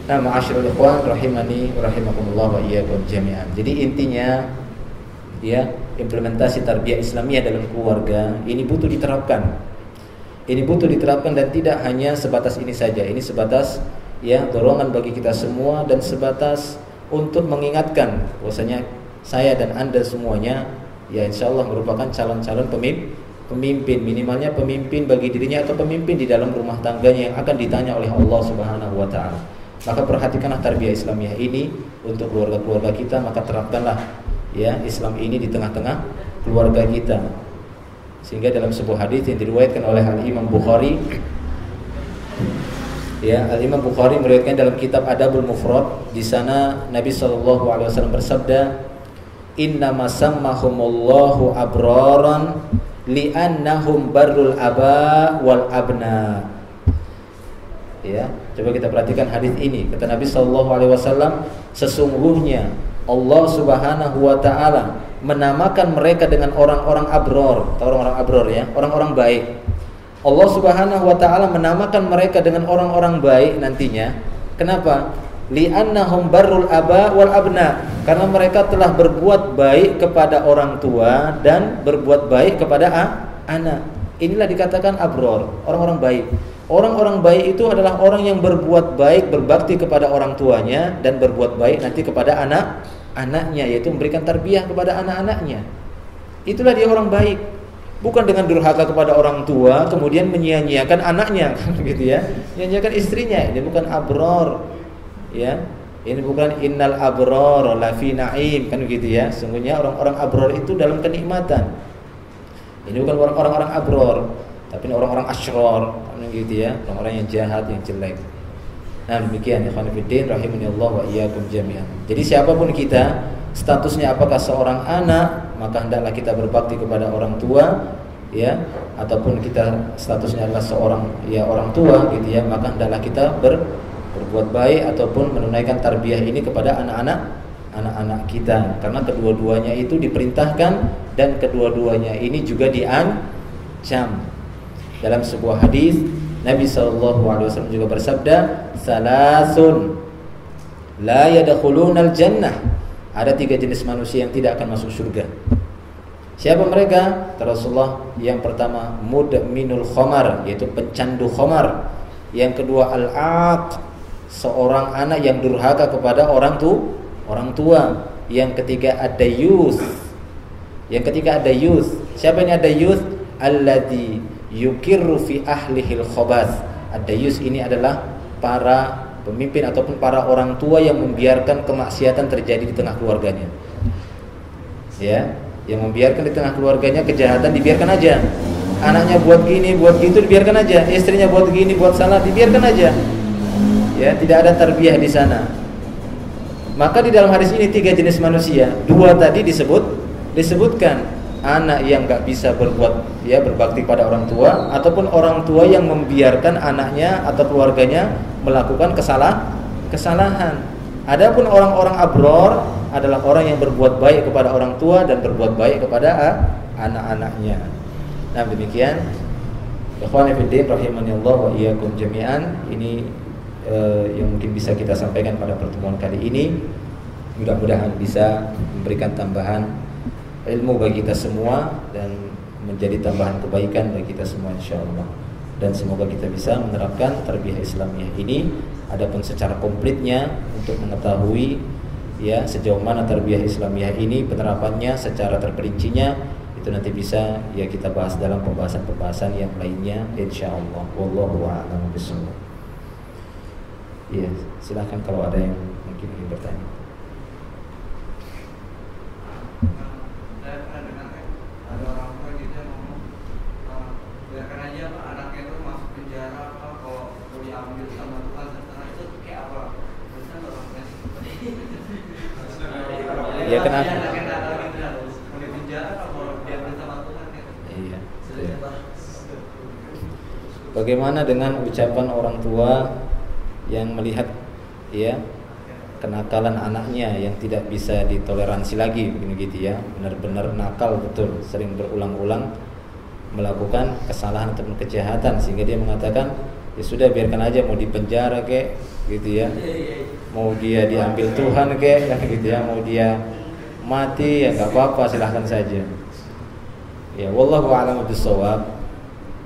Nah, ma'asyiral ikhwan rahimani rahimakumullah wa iyyakum jami'an. Jadi intinya ya implementasi tarbiyah Islamiyah dalam keluarga ini butuh diterapkan. Ini butuh diterapkan dan tidak hanya sebatas ini saja. Ini sebatas ya dorongan bagi kita semua dan sebatas untuk mengingatkan bahwasanya saya dan Anda semuanya ya insyaallah merupakan calon-calon pemimpin, minimalnya pemimpin bagi dirinya atau pemimpin di dalam rumah tangganya yang akan ditanya oleh Allah Subhanahu wa taala. Maka perhatikanlah tarbiyah Islamiyah ini untuk keluarga-keluarga kita, maka terapkanlah ya Islam ini di tengah-tengah keluarga kita. Sehingga dalam sebuah hadis yang diriwayatkan oleh Al-Imam Bukhari, ya Al-Imam Bukhari meriwayatkan dalam kitab Adabul Mufrad, di sana Nabi SAW bersabda, "Innama sammahumullahu abraran li'annahum barrul aba wal abna." Ya, coba kita perhatikan hadis ini. Kata Nabi SAW, sesungguhnya Allah Subhanahu wa taala menamakan mereka dengan orang-orang abror. Tahu orang-orang abror ya? Orang-orang baik. Allah Subhanahu wa taala menamakan mereka dengan orang-orang baik nantinya. Kenapa? Li'annahum barrul aba wal abna. Karena mereka telah berbuat baik kepada orang tua dan berbuat baik kepada anak. Inilah dikatakan abror, orang-orang baik. Orang-orang baik itu adalah orang yang berbuat baik, berbakti kepada orang tuanya dan berbuat baik nanti kepada anak-anaknya, yaitu memberikan tarbiyah kepada anak-anaknya. Itulah dia orang baik. Bukan dengan durhaka kepada orang tua kemudian menyia-nyiakan anaknya, kan gitu ya. Menyia-nyiakan istrinya. Ini bukan abror. Ya. Ini bukan innal abror lafi na'im, kan gitu ya. Sungguhnya orang-orang abror itu dalam kenikmatan. Ini bukan orang-orang abror, tapi ini orang-orang asyror, kan gitu ya. Orang-orang yang jahat, yang jelek. Nah, demikian ikhwan fillah rahimani Allah wa iyyakum jami'an. Jadi siapapun kita, statusnya apakah seorang anak, maka hendaklah kita berbakti kepada orang tua, ya, ataupun kita statusnya adalah seorang orang tua gitu ya, maka hendaklah kita berbuat baik ataupun menunaikan tarbiyah ini kepada anak-anak kita, karena kedua-duanya itu diperintahkan dan kedua-duanya ini juga diancam. Dalam sebuah hadis Nabi SAW juga bersabda, salasun la yadkhulunal jannah. Ada 3 jenis manusia yang tidak akan masuk surga. Siapa mereka? Rasulullah, yang pertama mudminul khamar, yaitu pecandu khamar. Yang kedua al-aq, seorang anak yang durhaka kepada orang tua. Yang ketiga ad-dayus. Siapa ini ad-dayus? Alladzi yukirru fi ahlihil khabath. Ad-dayus ini adalah para pemimpin ataupun para orang tua yang membiarkan kemaksiatan terjadi di tengah keluarganya. Ya, yang membiarkan di tengah keluarganya kejahatan dibiarkan aja. Anaknya buat gini, buat gitu dibiarkan aja. Istrinya buat gini, buat salah dibiarkan aja. Ya, tidak ada tarbiyah di sana. Maka di dalam hadis ini 3 jenis manusia. 2 tadi disebutkan anak yang enggak bisa berbakti pada orang tua, ataupun orang tua yang membiarkan anaknya atau keluarganya melakukan kesalahan. Adapun orang-orang abror adalah orang yang berbuat baik kepada orang tua dan berbuat baik kepada anak-anaknya. Nah, demikian ikhwani fillah rahimanillah wa iyyakum jami'an. Ini yang mungkin bisa kita sampaikan pada pertemuan kali ini. Mudah-mudahan bisa memberikan tambahan ilmu bagi kita semua dan menjadi tambahan kebaikan bagi kita semua insyaallah. Dan semoga kita bisa menerapkan tarbiyah Islamiyah ini. Adapun secara komplitnya untuk mengetahui ya sejauh mana tarbiyah Islamiyah ini penerapannya secara terperincinya, itu nanti bisa ya kita bahas dalam pembahasan-pembahasan yang lainnya insyaallah. Wallahu a'lam bishawab. Ya, silakan kalau ada yang mungkin ingin bertanya. Ya kenapa? Iya. Bagaimana dengan ucapan orang tua yang melihat ya kenakalan anaknya yang tidak bisa ditoleransi lagi, begini gitu ya, benar-benar nakal betul, sering berulang-ulang melakukan kesalahan ataupun kejahatan, sehingga dia mengatakan ya sudah biarkan aja, mau dipenjara kek gitu ya, mau dia diambil Tuhan kek gitu ya, mau dia mati ya nggak apa-apa, silahkan saja. Ya wallahu a'lam bishawab.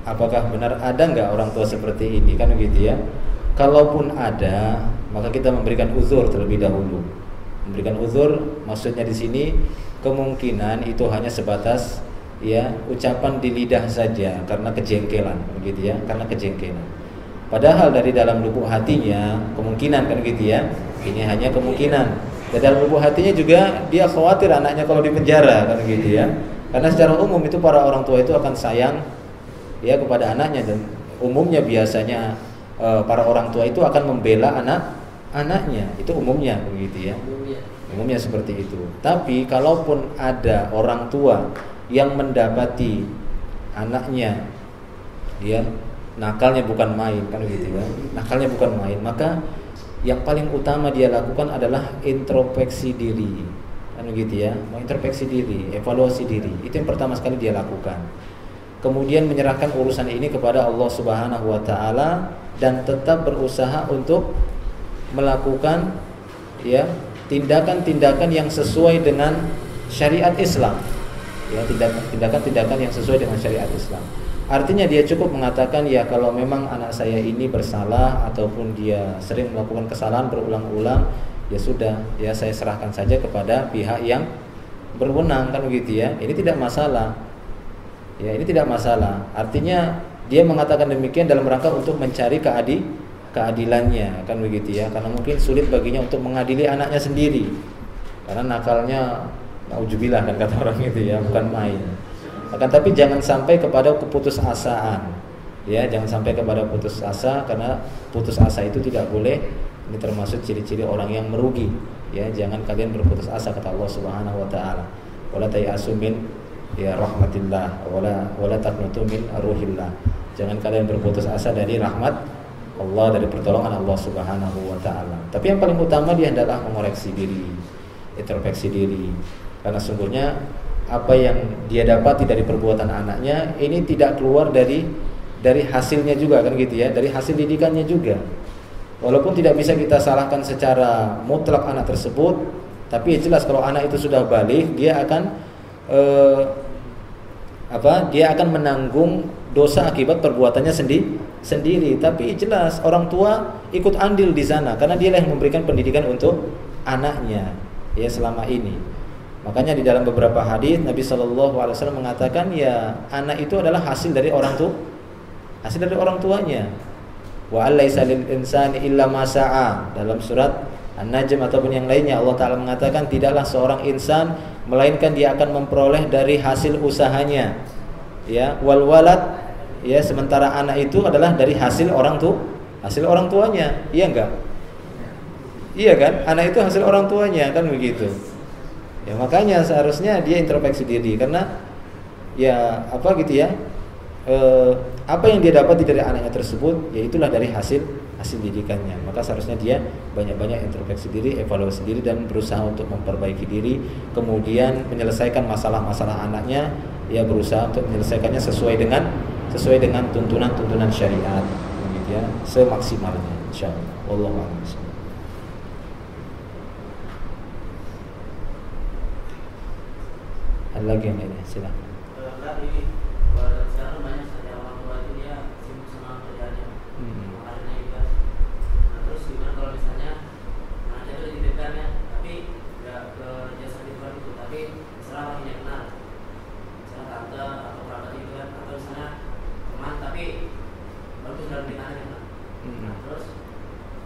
Apakah benar ada nggak orang tua seperti ini kan begitu ya? Kalaupun ada, maka kita memberikan uzur terlebih dahulu. Memberikan uzur maksudnya di sini kemungkinan itu hanya sebatas ya ucapan di lidah saja karena kejengkelan begitu ya, karena kejengkelan. Padahal dari dalam lubuk hatinya kemungkinan kan gitu ya, ini hanya kemungkinan. Dari dalam lubuk hatinya juga dia khawatir anaknya kalau dipenjara kan gitu ya. Karena secara umum itu para orang tua itu akan sayang ya kepada anaknya, dan umumnya biasanya para orang tua itu akan membela anaknya, itu umumnya begitu ya. Umumnya seperti itu. Tapi kalaupun ada orang tua yang mendapati anaknya ya nakalnya bukan main kan gitu ya, nakalnya bukan main, maka yang paling utama dia lakukan adalah introspeksi diri kan gitu ya, mau introspeksi diri, evaluasi diri, itu yang pertama sekali dia lakukan. Kemudian menyerahkan urusan ini kepada Allah Subhanahu wa taala dan tetap berusaha untuk melakukan ya tindakan-tindakan yang sesuai dengan syariat Islam. Ya, tindakan-tindakan yang sesuai dengan syariat Islam. Artinya dia cukup mengatakan ya kalau memang anak saya ini bersalah ataupun dia sering melakukan kesalahan berulang-ulang, ya sudah, ya saya serahkan saja kepada pihak yang berwenang kan begitu ya. Ini tidak masalah. Ya, ini tidak masalah. Artinya dia mengatakan demikian dalam rangka untuk mencari keadilannya kan begitu ya. Karena mungkin sulit baginya untuk mengadili anaknya sendiri. Karena nakalnya nauzubillah kan kata orang itu ya, bukan main. Akan tapi jangan sampai kepada keputusasaan. Ya, jangan sampai kepada putus asa, karena putus asa itu tidak boleh Ini termasuk ciri-ciri orang yang merugi. Ya, jangan kalian berputus asa, kata Allah Subhanahu wa taala. Wala tayasu min ya rahmatillah wala taqnutu min ruhillah. Jangan kalian berputus asa dari rahmat Allah, dari pertolongan Allah Subhanahu wa taala. Tapi yang paling utama dia hendaklah mengoreksi diri, introspeksi diri. Karena sungguhnya apa yang dia dapati dari perbuatan anaknya ini tidak keluar dari hasilnya juga, kan gitu ya, dari hasil didikannya juga. Walaupun tidak bisa kita salahkan secara mutlak anak tersebut, tapi jelas kalau anak itu sudah balik, dia akan dia akan menanggung dosa akibat perbuatannya sendiri. Tapi jelas orang tua ikut andil di sana karena dialah yang memberikan pendidikan untuk anaknya ya selama ini. Makanya di dalam beberapa hadis Nabi SAW mengatakan ya anak itu adalah hasil dari orang tuanya. Wa alaysa lil insani illa ma sa'a. Dalam surat An-Najm ataupun yang lainnya Allah Ta'ala mengatakan tidaklah seorang insan melainkan dia akan memperoleh dari hasil usahanya. Ya, wal walad ya, sementara anak itu adalah dari hasil orang tuanya. Iya enggak? Iya kan? Anak itu hasil orang tuanya, kan begitu. Ya makanya seharusnya dia introspeksi diri karena ya apa yang dia dapat dari anaknya tersebut, ya itulah dari hasil didikannya. Maka seharusnya dia banyak-banyak introspeksi diri, evaluasi diri dan berusaha untuk memperbaiki diri, kemudian menyelesaikan masalah-masalah anaknya, ya berusaha untuk menyelesaikannya sesuai dengan tuntunan syariat, begitu ya, semaksimalnya insyaallah. Wallahu a'lam. Ada lagi yang lainnya, silakan. Sekarang banyak saja orang tua itu dia sibuk sama kerjanya, makanya juga. Nah, terus gimana kalau misalnya anaknya itu dititipkannya, tapi nggak ke jasa titipan itu, tapi misalnya orang yang kenal, misalnya tante atau kerabat itu kan, atau misalnya teman, tapi baru tuh dalam pernikahan gitu. Nah, terus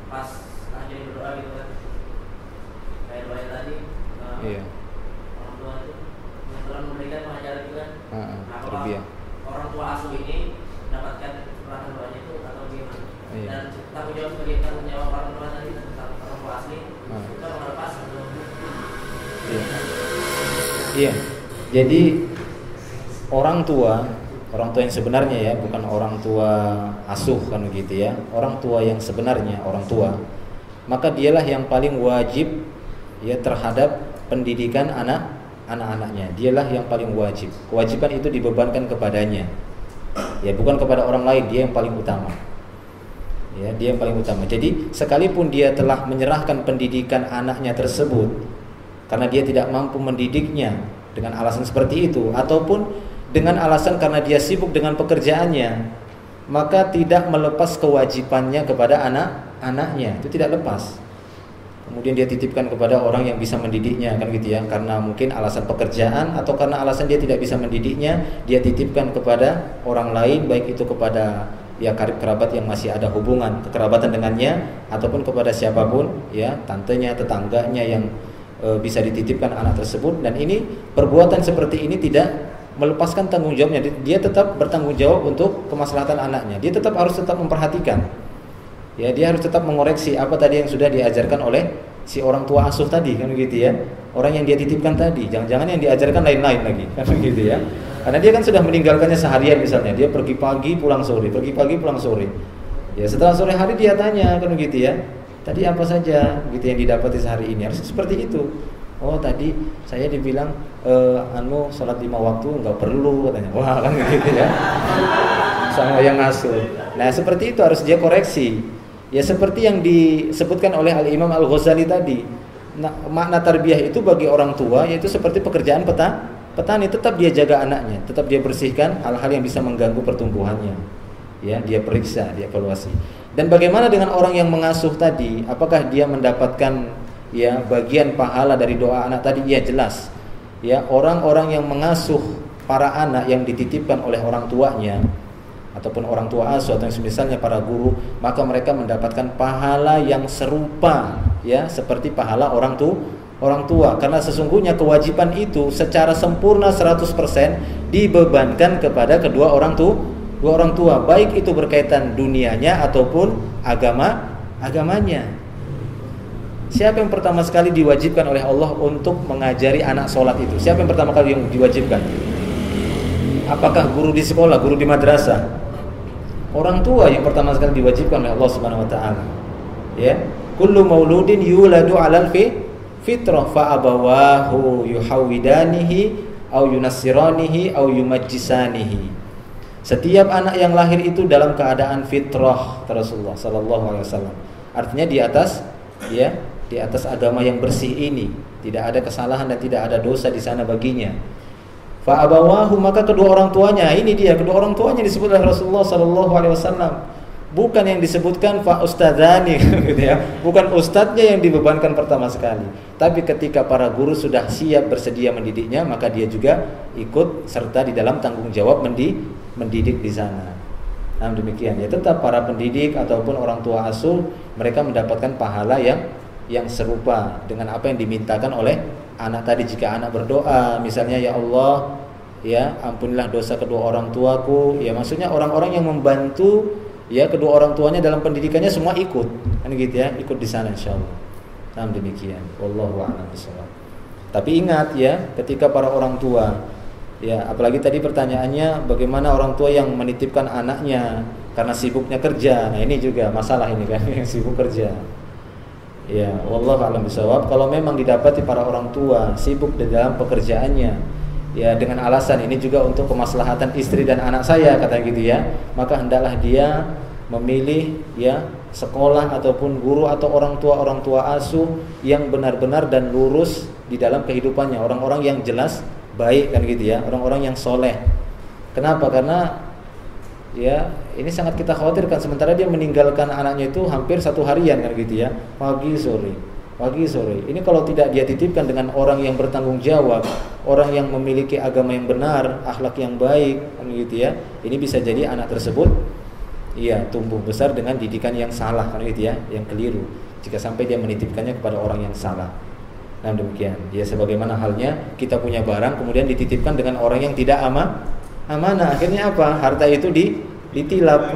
pas anaknya berdoa gitu kan, kayak doa tadi, orang tua itu yang Tuhan memberikan pengajaran juga. Nah, terbiak. Orang tua asuh ini mendapatkan perhatian doanya itu atau gimana? Dan tanggung jawab sebagai tanggung jawab orang tua tadi tentang orang tua asli kita melepas atau? Iya. Jadi orang tua yang sebenarnya ya, bukan orang tua asuh kan begitu ya. Orang tua yang sebenarnya, orang tua, maka dialah yang paling wajib ya terhadap pendidikan anak-anaknya. Dialah yang paling wajib. Kewajiban itu dibebankan kepadanya. Ya, bukan kepada orang lain, dia yang paling utama. Ya, dia yang paling utama. Jadi, sekalipun dia telah menyerahkan pendidikan anaknya tersebut karena dia tidak mampu mendidiknya dengan alasan seperti itu ataupun dengan alasan karena dia sibuk dengan pekerjaannya, maka tidak melepas kewajibannya kepada anak-anaknya. Itu tidak lepas. Kemudian dia titipkan kepada orang yang bisa mendidiknya, kan gitu ya, karena mungkin alasan pekerjaan atau karena alasan dia tidak bisa mendidiknya, dia titipkan kepada orang lain, baik itu kepada ya karib kerabat yang masih ada hubungan kekerabatan dengannya ataupun kepada siapapun ya, tantenya, tetangganya yang bisa dititipkan anak tersebut. Dan ini perbuatan seperti ini tidak melepaskan tanggung jawabnya. Dia tetap bertanggung jawab untuk kemaslahatan anaknya. Dia harus memperhatikan. Ya, dia harus tetap mengoreksi apa tadi yang sudah diajarkan oleh si orang tua asuh tadi, kan begitu ya. Orang yang dia titipkan tadi, jangan-jangan yang diajarkan lain-lain lagi, kan begitu ya. Karena dia kan sudah meninggalkannya seharian misalnya, dia pergi pagi pulang sore, pergi pagi pulang sore. Ya, setelah sore hari dia tanya, kan begitu ya. Tadi apa saja gitu yang didapati sehari ini? Harus seperti itu. Oh, tadi saya dibilang sholat 5 waktu enggak perlu katanya. Wah, kan begitu ya. Sama yang ngasuh. Nah, seperti itu harus dia koreksi. Ya, seperti yang disebutkan oleh Al-Imam Al-Ghazali tadi. Nah, makna tarbiyah itu bagi orang tua yaitu seperti pekerjaan petani, tetap dia jaga anaknya, tetap dia bersihkan hal-hal yang bisa mengganggu pertumbuhannya. Ya, dia periksa, dia evaluasi. Dan bagaimana dengan orang yang mengasuh tadi? Apakah dia mendapatkan ya bagian pahala dari doa anak tadi? Ya, jelas. Ya, orang-orang yang mengasuh para anak yang dititipkan oleh orang tuanya ataupun orang tua asuh atau yang semisalnya para guru, maka mereka mendapatkan pahala yang serupa ya seperti pahala orang tua, karena sesungguhnya kewajiban itu secara sempurna 100% dibebankan kepada kedua orang tua, baik itu berkaitan dunianya ataupun agamanya. Siapa yang pertama sekali diwajibkan oleh Allah untuk mengajari anak sholat itu? Siapa yang pertama kali yang diwajibkan? Apakah guru di sekolah, guru di madrasah? Orang tua yang pertama sekali diwajibkan oleh Allah Subhanahu wa taala. Ya, kullu mauludin yuladu 'alal fitrah fa abawahu yuhawidanihi au yunassiranihi au yumajjisanihi. Setiap anak yang lahir itu dalam keadaan fitrah, Rasulullah sallallahu alaihi wasallam. Artinya di atas agama yang bersih ini, tidak ada kesalahan dan tidak ada dosa di sana baginya. Fa abawahu, maka kedua orang tuanya, ini dia kedua orang tuanya disebut oleh Rasulullah sallallahu alaihi wasallam. Bukan yang disebutkan fa ustadzani gitu ya. Bukan ustadznya yang dibebankan pertama sekali. Tapi ketika para guru sudah siap bersedia mendidiknya, maka dia juga ikut serta di dalam tanggung jawab mendidik di sana. Nah, demikian ya, tetap para pendidik ataupun orang tua asuh mereka mendapatkan pahala yang serupa dengan apa yang dimintakan oleh anak tadi. Jika anak berdoa misalnya, ya Allah, ya ampunilah dosa kedua orang tuaku, ya maksudnya orang-orang yang membantu ya kedua orang tuanya dalam pendidikannya semua ikut, kan gitu ya, ikut di sana insyaallah. Nah, demikian. Wallahu a'lam bishawab. Tapi ingat ya, ketika para orang tua, ya apalagi tadi pertanyaannya bagaimana orang tua yang menitipkan anaknya karena sibuknya kerja. Nah, ini juga masalah ini kan, yang sibuk kerja. Ya, wallahu a'lam bishawab. Kalau memang didapati para orang tua sibuk di dalam pekerjaannya, ya dengan alasan ini juga untuk kemaslahatan istri dan anak saya, kata gitu ya, maka hendaklah dia memilih ya sekolah ataupun guru atau orang tua asuh yang benar-benar dan lurus di dalam kehidupannya, orang-orang yang jelas baik, kan gitu ya, orang-orang yang soleh. Kenapa? Karena ya ini sangat kita khawatirkan, sementara dia meninggalkan anaknya itu hampir 1 harian, kan gitu ya, pagi sore. Ini kalau tidak dia titipkan dengan orang yang bertanggung jawab, orang yang memiliki agama yang benar, akhlak yang baik, kan gitu ya, ini bisa jadi anak tersebut iya tumbuh besar dengan didikan yang salah, kan gitu ya, yang keliru, jika sampai dia menitipkannya kepada orang yang salah. Nah, demikian. Ya sebagaimana halnya kita punya barang kemudian dititipkan dengan orang yang tidak amanah, akhirnya apa? Harta itu ditilap.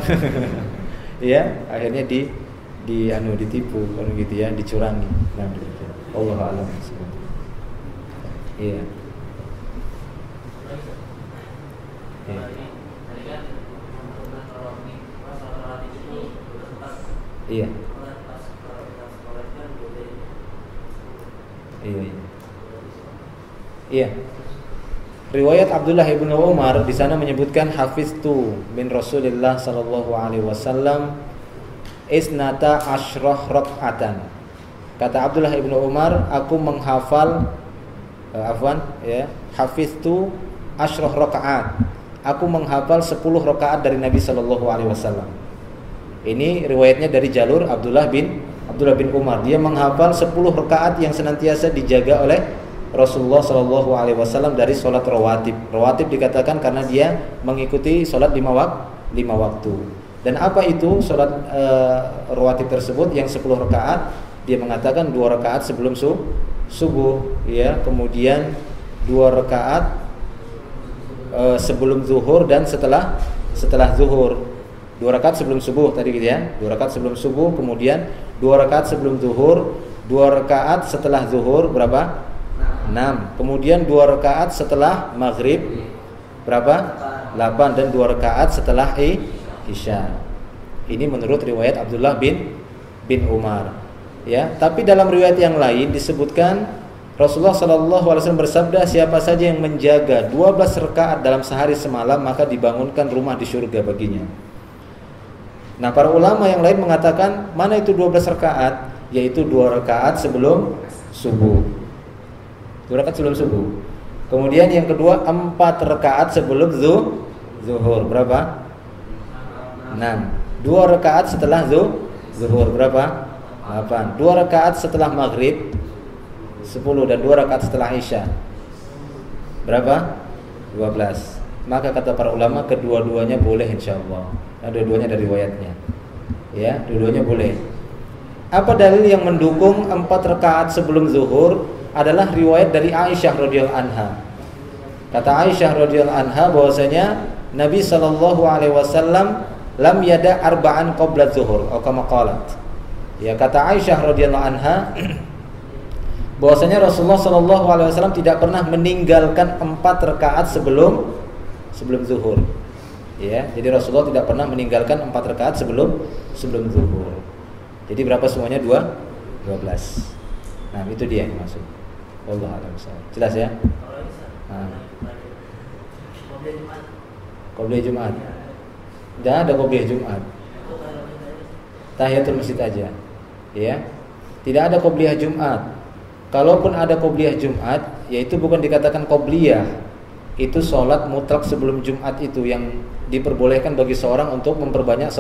Ya, akhirnya ditipu, kan gitu ya, dicurangi. Nah, demikian. Allah a'lam. Iya. Iya. Iya. Riwayat Abdullah bin Umar di sana menyebutkan hafiztu min Rasulillah sallallahu alaihi wasallam isnata asyrah rak'atan. Kata Abdullah bin Umar, aku menghafal hafiztu asyrah rak'at. Aku menghafal 10 rakaat dari Nabi sallallahu alaihi wasallam. Ini riwayatnya dari jalur Abdullah bin Umar. Dia menghafal 10 rakaat yang senantiasa dijaga oleh Rasulullah sallallahu alaihi wasallam dari salat rawatib. Rawatib dikatakan karena dia mengikuti salat 5 waktu. Dan apa itu salat rawatib tersebut yang 10 rakaat? Dia mengatakan 2 rakaat sebelum subuh, ya, kemudian 2 rakaat sebelum zuhur dan setelah zuhur. 2 rakaat sebelum subuh tadi gitu ya. 2 rakaat sebelum subuh, kemudian 2 rakaat sebelum zuhur, 2 rakaat setelah zuhur, berapa? 6. Kemudian 2 rakaat setelah maghrib, berapa? 8. Dan 2 rakaat setelah isya. Ini menurut riwayat Abdullah bin Umar. Ya, tapi dalam riwayat yang lain disebutkan Rasulullah sallallahu alaihi wasallam bersabda, siapa saja yang menjaga 12 rakaat dalam sehari semalam, maka dibangunkan rumah di surga baginya. Nah, para ulama yang lain mengatakan mana itu 12 rakaat? Yaitu 2 rakaat sebelum subuh. 2 rakaat sebelum subuh. Kemudian yang kedua 4 rakaat sebelum zuhur. Berapa? 6. 2 rakaat setelah zuhur. Berapa? 8. 2 rakaat setelah maghrib 10. Dan 2 rakaat setelah isya berapa? 12. Maka kata para ulama kedua-duanya boleh insyaallah. Nah, dua-duanya dari riwayatnya. Ya, dua-duanya boleh. Apa dalil yang mendukung 4 rakaat sebelum zuhur? Adalah riwayat dari Aisyah radhiyallahu anha. Kata Aisyah radhiyallahu anha bahwasanya Nabi sallallahu alaihi wasallam lam yada arba'an qabla zuhur atau kama qalat. Ya, kata Aisyah radhiyallahu anha bahwasanya Rasulullah sallallahu alaihi wasallam tidak pernah meninggalkan 4 rakaat sebelum zuhur. Ya, jadi Rasulullah tidak pernah meninggalkan 4 rakaat sebelum zuhur. Jadi berapa semuanya? 12. Nah, itu dia yang maksud. Wallahu a'lam bishawab. Jelas ya? Qobliyah Jumat. Tidak ada qobliyah Jumat. Tahiyatul masjid aja. Ya. Tidak ada qobliyah Jumat. Kalaupun ada qobliyah Jumat, yaitu bukan dikatakan qobliyah. Itu sholat mutlak sebelum Jumat itu yang diperbolehkan bagi seorang untuk memperbanyak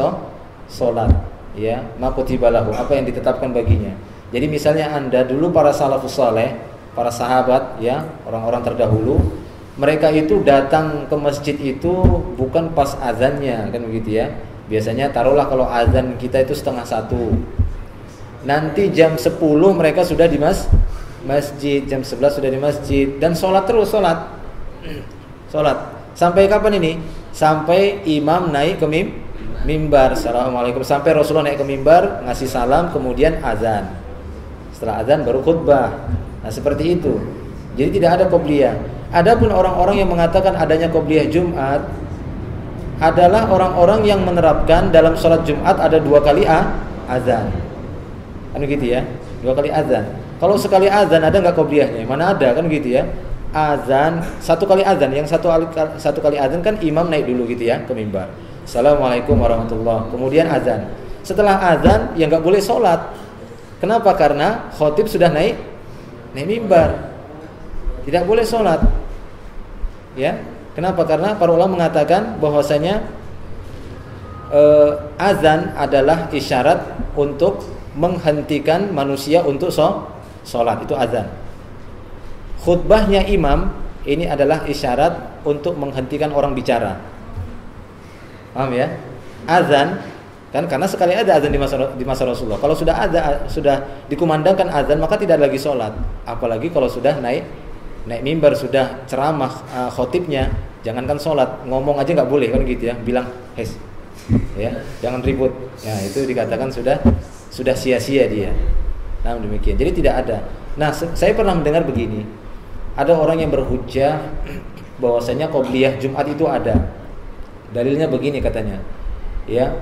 sholat. Ya, makutibalahu, apa yang ditetapkan baginya. Jadi misalnya Anda dulu para salafus saleh, para sahabat ya, orang-orang terdahulu, mereka itu datang ke masjid itu bukan pas azannya, kan begitu ya. Biasanya taruhlah kalau azan kita itu 12:30. Nanti jam 10 mereka sudah di masjid, jam 11 sudah di masjid dan sholat terus sholat. Sampai kapan ini? Sampai imam naik ke mimbar, assalamualaikum, sampai Rasulullah naik ke mimbar ngasih salam, kemudian azan. Setelah azan baru khutbah. Nah, seperti itu. Jadi tidak ada qobliyah. Adapun orang-orang yang mengatakan adanya qobliyah Jumat adalah orang-orang yang menerapkan dalam sholat Jumat ada 2 kali azan. Kan gitu ya? 2 kali azan. Kalau sekali azan ada nggak qobliyahnya? Mana ada, kan gitu ya? Azan, 1 kali azan, yang satu kali azan kan imam naik dulu gitu ya ke mimbar. Assalamualaikum warahmatullahi. Kemudian azan. Setelah azan ya nggak boleh sholat. Kenapa? Karena khotib sudah naik mimbar. Tidak boleh sholat. Ya. Kenapa? Karena para ulama mengatakan bahwasanya azan adalah isyarat untuk menghentikan manusia untuk sholat. Itu azan. Khutbahnya imam ini adalah isyarat untuk menghentikan orang bicara. Paham ya? Azan kan karena sekali ada azan di masa Rasulullah. Kalau sudah dikumandangkan azan maka tidak lagi sholat. Apalagi kalau sudah naik mimbar, sudah ceramah khotibnya, jangankan sholat, ngomong aja nggak boleh, kan gitu ya. Bilang hes, ya, jangan ribut. Ya, itu dikatakan sudah sia-sia dia. Nah, demikian. Jadi tidak ada. Nah, saya pernah mendengar begini. Ada orang yang berhujjah bahwasanya qobliyah Jumat itu ada. Dalilnya begini katanya. Ya.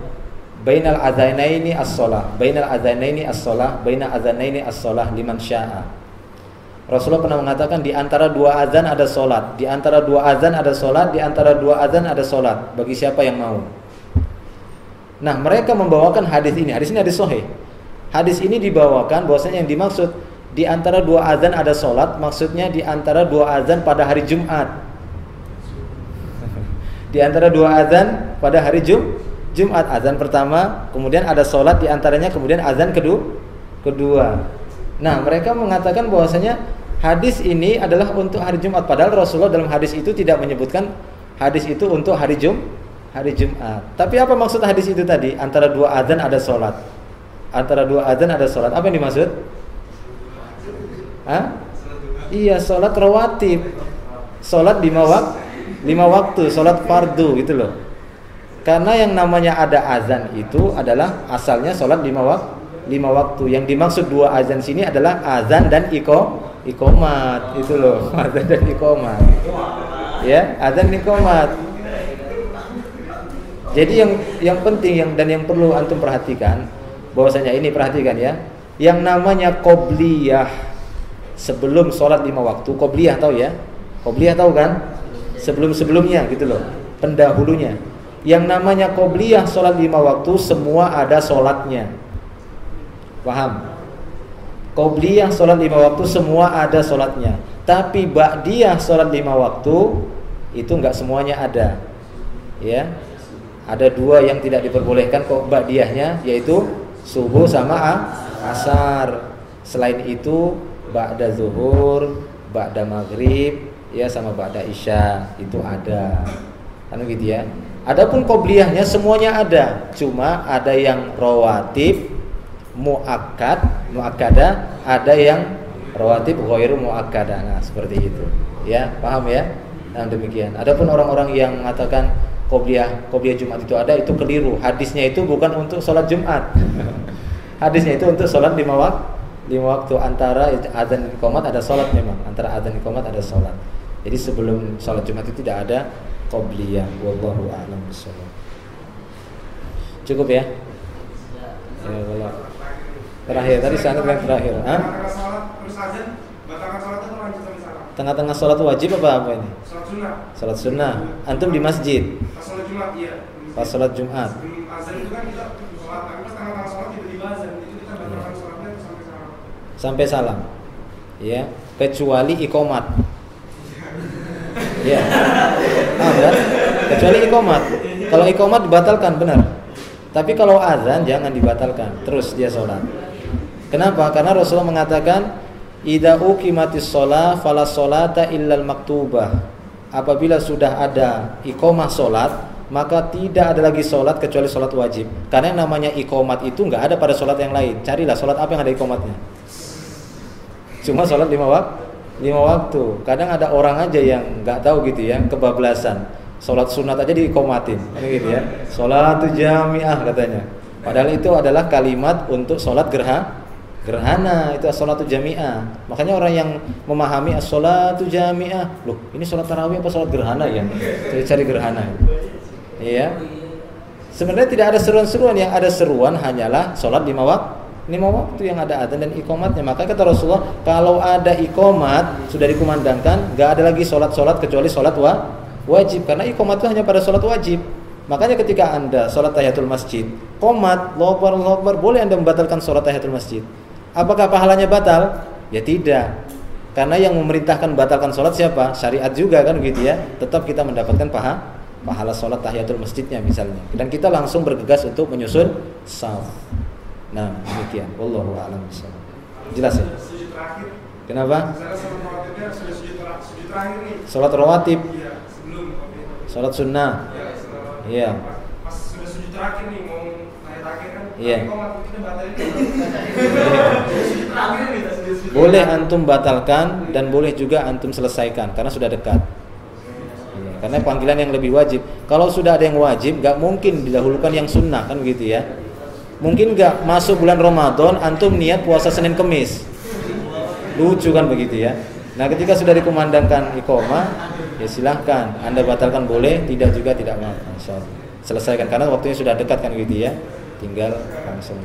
Bainal adzanaini as-shalah, bainal adzanaini as-shalah, bainal adzanaini as-shalah liman syaa. Rasulullah pernah mengatakan di antara 2 azan ada salat, di antara 2 azan ada salat, di antara 2 azan ada salat bagi siapa yang mau. Nah, mereka membawakan hadis ini. Hadis ini hadis sahih. Hadis ini dibawakan bahwasanya yang dimaksud di antara 2 azan ada salat, maksudnya di antara 2 azan pada hari Jumat. Di antara 2 azan pada hari Jumat, azan pertama, kemudian ada sholat di antaranya, kemudian azan kedua. Nah, mereka mengatakan bahwasanya hadis ini adalah untuk hari Jumat, padahal Rasulullah dalam hadis itu tidak menyebutkan hadis itu untuk hari Jumat. Tapi apa maksud hadis itu tadi? Antara 2 azan ada sholat. Antara 2 azan ada sholat. Apa yang dimaksud? Iya, sholat rawatib. Sholat 5 waktu, sholat fardu gitu loh. Karena yang namanya ada azan itu adalah asalnya sholat 5 waktu. Yang dimaksud 2 azan sini adalah azan dan iqomat itu loh. Azan dan iqomat. Ya, azan iqomat. Jadi yang penting dan yang perlu antum perhatikan bahwasanya ini, perhatikan ya. Yang namanya qobliyah sebelum sholat 5 waktu, qobliyah tahu ya? Qobliyah tahu kan? Sebelum-sebelumnya gitu loh, pendahulunya. Yang namanya qobliyah sholat 5 waktu semua ada sholatnya. Paham? Qobliyah sholat 5 waktu semua ada sholatnya. Tapi ba'diyah sholat 5 waktu itu enggak semuanya ada. Ya. Ada 2 yang tidak diperbolehkan kok ba'diyahnya, yaitu subuh sama asar. Selain itu ba'da zuhur, ba'da maghrib, ya sama ba'da isya itu ada. Kan gitu ya. Adapun qobliyahnya semuanya ada, cuma ada yang rawatib muakkada, ada yang rawatib ghairu muakkada. Nah, seperti itu. Ya, paham ya? Nah, demikian. Adapun orang-orang yang mengatakan qobliyah Jumat itu ada, itu keliru. Hadisnya itu bukan untuk sholat Jumat. Hadisnya itu untuk sholat 5 waktu antara adzan dan iqamat ada sholat memang, antara adzan dan iqamat ada sholat. Jadi sebelum sholat Jumat itu tidak ada qobliyah. Wallahu a'lam bishawab. Cukup ya? Ya Allah. Terakhir tadi sangat yang terakhir. Tengah-tengah sholat wajib apa ini? Sholat sunnah. Antum di masjid. Pas sholat Jumat iya. Pas sholat Jumat. Azan itu kan kita sholat, tapi pas tengah-tengah sholat tiba-tiba azan, itu kita batalkan sholatnya sampai salam. Ya, kecuali iqamat. Ya. Kan? Kecuali iqamat. Kalau iqamat dibatalkan benar. Tapi kalau azan jangan dibatalkan. Terus dia sholat. Kenapa? Karena Rasulullah mengatakan idza uqimatis shalah fala sholata illal maktubah. Apabila sudah ada iqamah sholat, maka tidak ada lagi sholat kecuali sholat wajib. Karena yang namanya iqamat itu nggak ada pada sholat yang lain. Carilah sholat apa yang ada iqamatnya. Cuma sholat 5 waktu. Kadang ada orang aja yang nggak tahu gitu ya, kebablasan. Sholat sunat aja diiqamatin, gitu ya. Sholat jamiah katanya. Padahal itu adalah kalimat untuk sholat gerhana, itu as-sholatu jami'ah. Makanya orang yang memahami as-sholatu jami'ah, loh ini sholat tarawih apa sholat gerhana ya? Cari gerhana. Iya. Sebenarnya tidak ada seruan-seruan, yang ada seruan hanyalah sholat 5 waktu yang ada adzan dan iqamatnya. Maka kata Rasulullah, kalau ada iqamat sudah dikumandangkan, enggak ada lagi sholat kecuali sholat wajib, karena iqamat itu hanya pada sholat wajib. Makanya ketika Anda sholat tahiyatul masjid, qomat, Allahu Akbar, boleh Anda membatalkan sholat tahiyatul masjid. Apakah pahalanya batal? Ya tidak. Karena yang memerintahkan batalkan sholat siapa? Syariat juga kan gitu ya. Tetap kita mendapatkan pahala sholat tahiyatul masjidnya misalnya. Dan kita langsung bergegas untuk menyusun shaf. Nah, demikian. Wallahu a'lam bishawab. Jelas ya? Sujud terakhir. Kenapa? Misalnya sholat rawatibnya sudah sujud terakhir nih. Sholat rawatib. Iya, sebelum. Sholat sunnah. Iya. Pas sudah sujud terakhir nih, mau naik terakhir kan? Iya. Kita batalin. Sujud terakhir nih, sujud. Boleh antum batalkan dan boleh juga antum selesaikan karena sudah dekat. Ya, karena panggilan yang lebih wajib. Kalau sudah ada yang wajib, nggak mungkin didahulukan yang sunnah kan gitu ya. Mungkin nggak masuk bulan Ramadan antum niat puasa Senin Kemis. Lucu kan begitu ya. Nah ketika sudah dikumandangkan iqamah, ya silahkan Anda batalkan boleh, tidak juga tidak apa-apa. Selesaikan karena waktunya sudah dekat kan gitu ya. Tinggal langsung.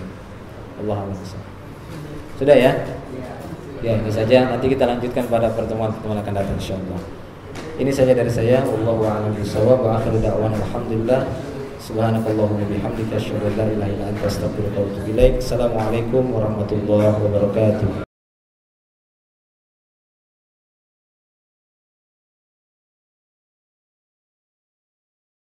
Allah a'lam. Sudah ya? Ya, ini saja. Nanti kita lanjutkan pada pertemuan-pertemuan akan datang insyaallah. Ini saja dari saya. Wallahu a'lam bishawab. Wa akhiru da'wana alhamdulillah. Subhanakallahumma bihamdika asyhadu an la ilaha illa anta astaghfiruka wa atubu ilaik. Assalamualaikum warahmatullahi wabarakatuh.